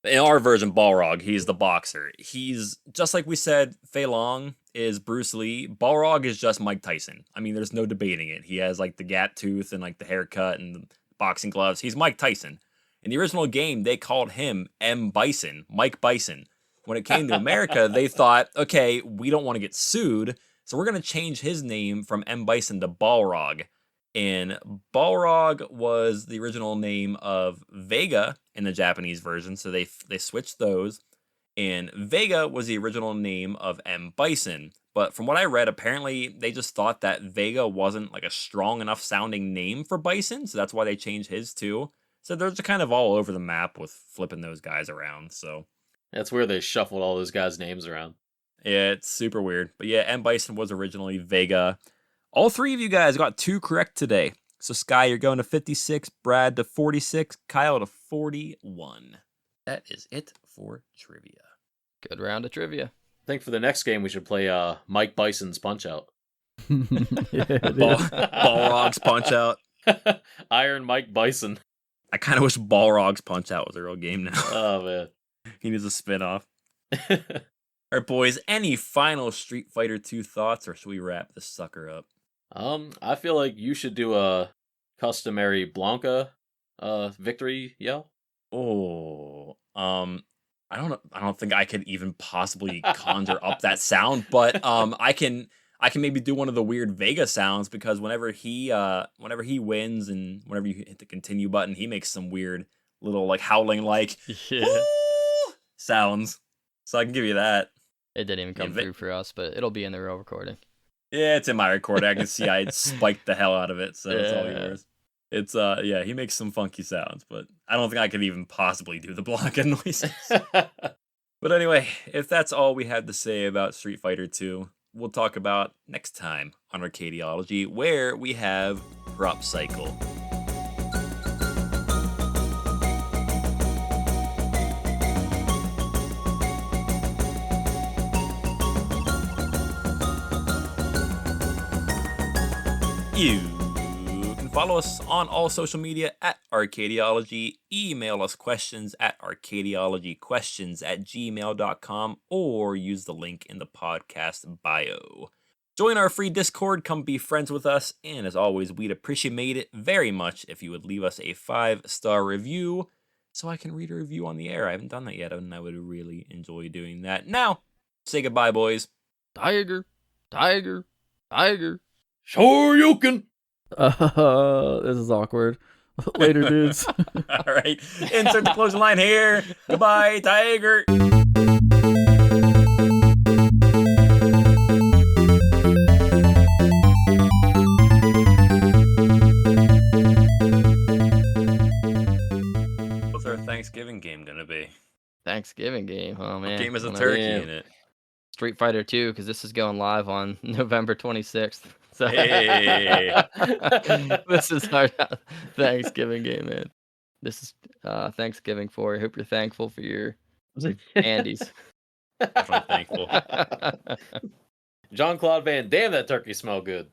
in our version, Balrog, he's the boxer. He's just like we said. Fei Long is Bruce Lee. Balrog is just Mike Tyson. I mean, there's no debating it. He has like the gap tooth and like the haircut and the boxing gloves. He's Mike Tyson. In the original game, they called him M. Bison, Mike Bison. When it came to America, they thought, okay, we don't want to get sued, so we're going to change his name from M. Bison to Balrog. And Balrog was the original name of Vega in the Japanese version, so they switched those. And Vega was the original name of M. Bison. But from what I read, apparently they just thought that Vega wasn't like a strong enough sounding name for Bison, so that's why they changed his too. So they're just kind of all over the map with flipping those guys around. So That's where they shuffled all those guys' names around. yeah, it's super weird. But yeah, M. Bison was originally Vega. All 3 of you guys got 2 correct today. So Sky, you're going to 56, Brad to 46, Kyle to 41. That is it for trivia. Good round of trivia. I think for the next game we should play Mike Bison's Punch Out. Yeah, it Ball, is. Balrog's Punch Out. Iron Mike Bison. I kind of wish Balrog's Punch Out was a real game now. Oh man. He needs a spin-off. All right, boys, any final Street Fighter 2 thoughts, or should we wrap this sucker up? I feel like you should do a customary Blanca victory yell. Oh, I don't know. I don't think I could even possibly conjure up that sound, but I can maybe do one of the weird Vega sounds, because whenever he wins and whenever you hit the continue button, he makes some weird little like howling like Yeah. "Woo!" sounds. So I can give you that. It didn't even come Yeah, through for us, but it'll be in the real recording. Yeah, it's in my recording. I can see I spiked the hell out of it, so it's all Yeah. yours. It's yeah, he makes some funky sounds, but I don't think I could even possibly do the Blanca noises. But anyway, if that's all we had to say about Street Fighter 2, we'll talk about next time on Arcadiology, where we have Prop Cycle. You can follow us on all social media at Arcadiology. Email us questions at arcadiologyquestions@gmail.com, or use the link in the podcast bio. Join our free Discord, come be friends with us, and as always, we'd appreciate it very much if you would leave us a 5-star review so I can read a review on the air. I haven't done that yet, and I would really enjoy doing that. Now, say goodbye, boys. Tiger, tiger, tiger. Shoryuken! This is awkward. Later, dudes. All right, insert the closing line here. Goodbye, Tiger. What's our Thanksgiving game gonna be? Thanksgiving game. Oh man. What game is a One of turkey yeah. in it? Street Fighter 2, because this is going live on November 26th. So Hey. this is our Thanksgiving game, man. This is Thanksgiving for you. Hope you're thankful for your candies. Definitely thankful. Jean-Claude Van Damme, that turkey smelled good.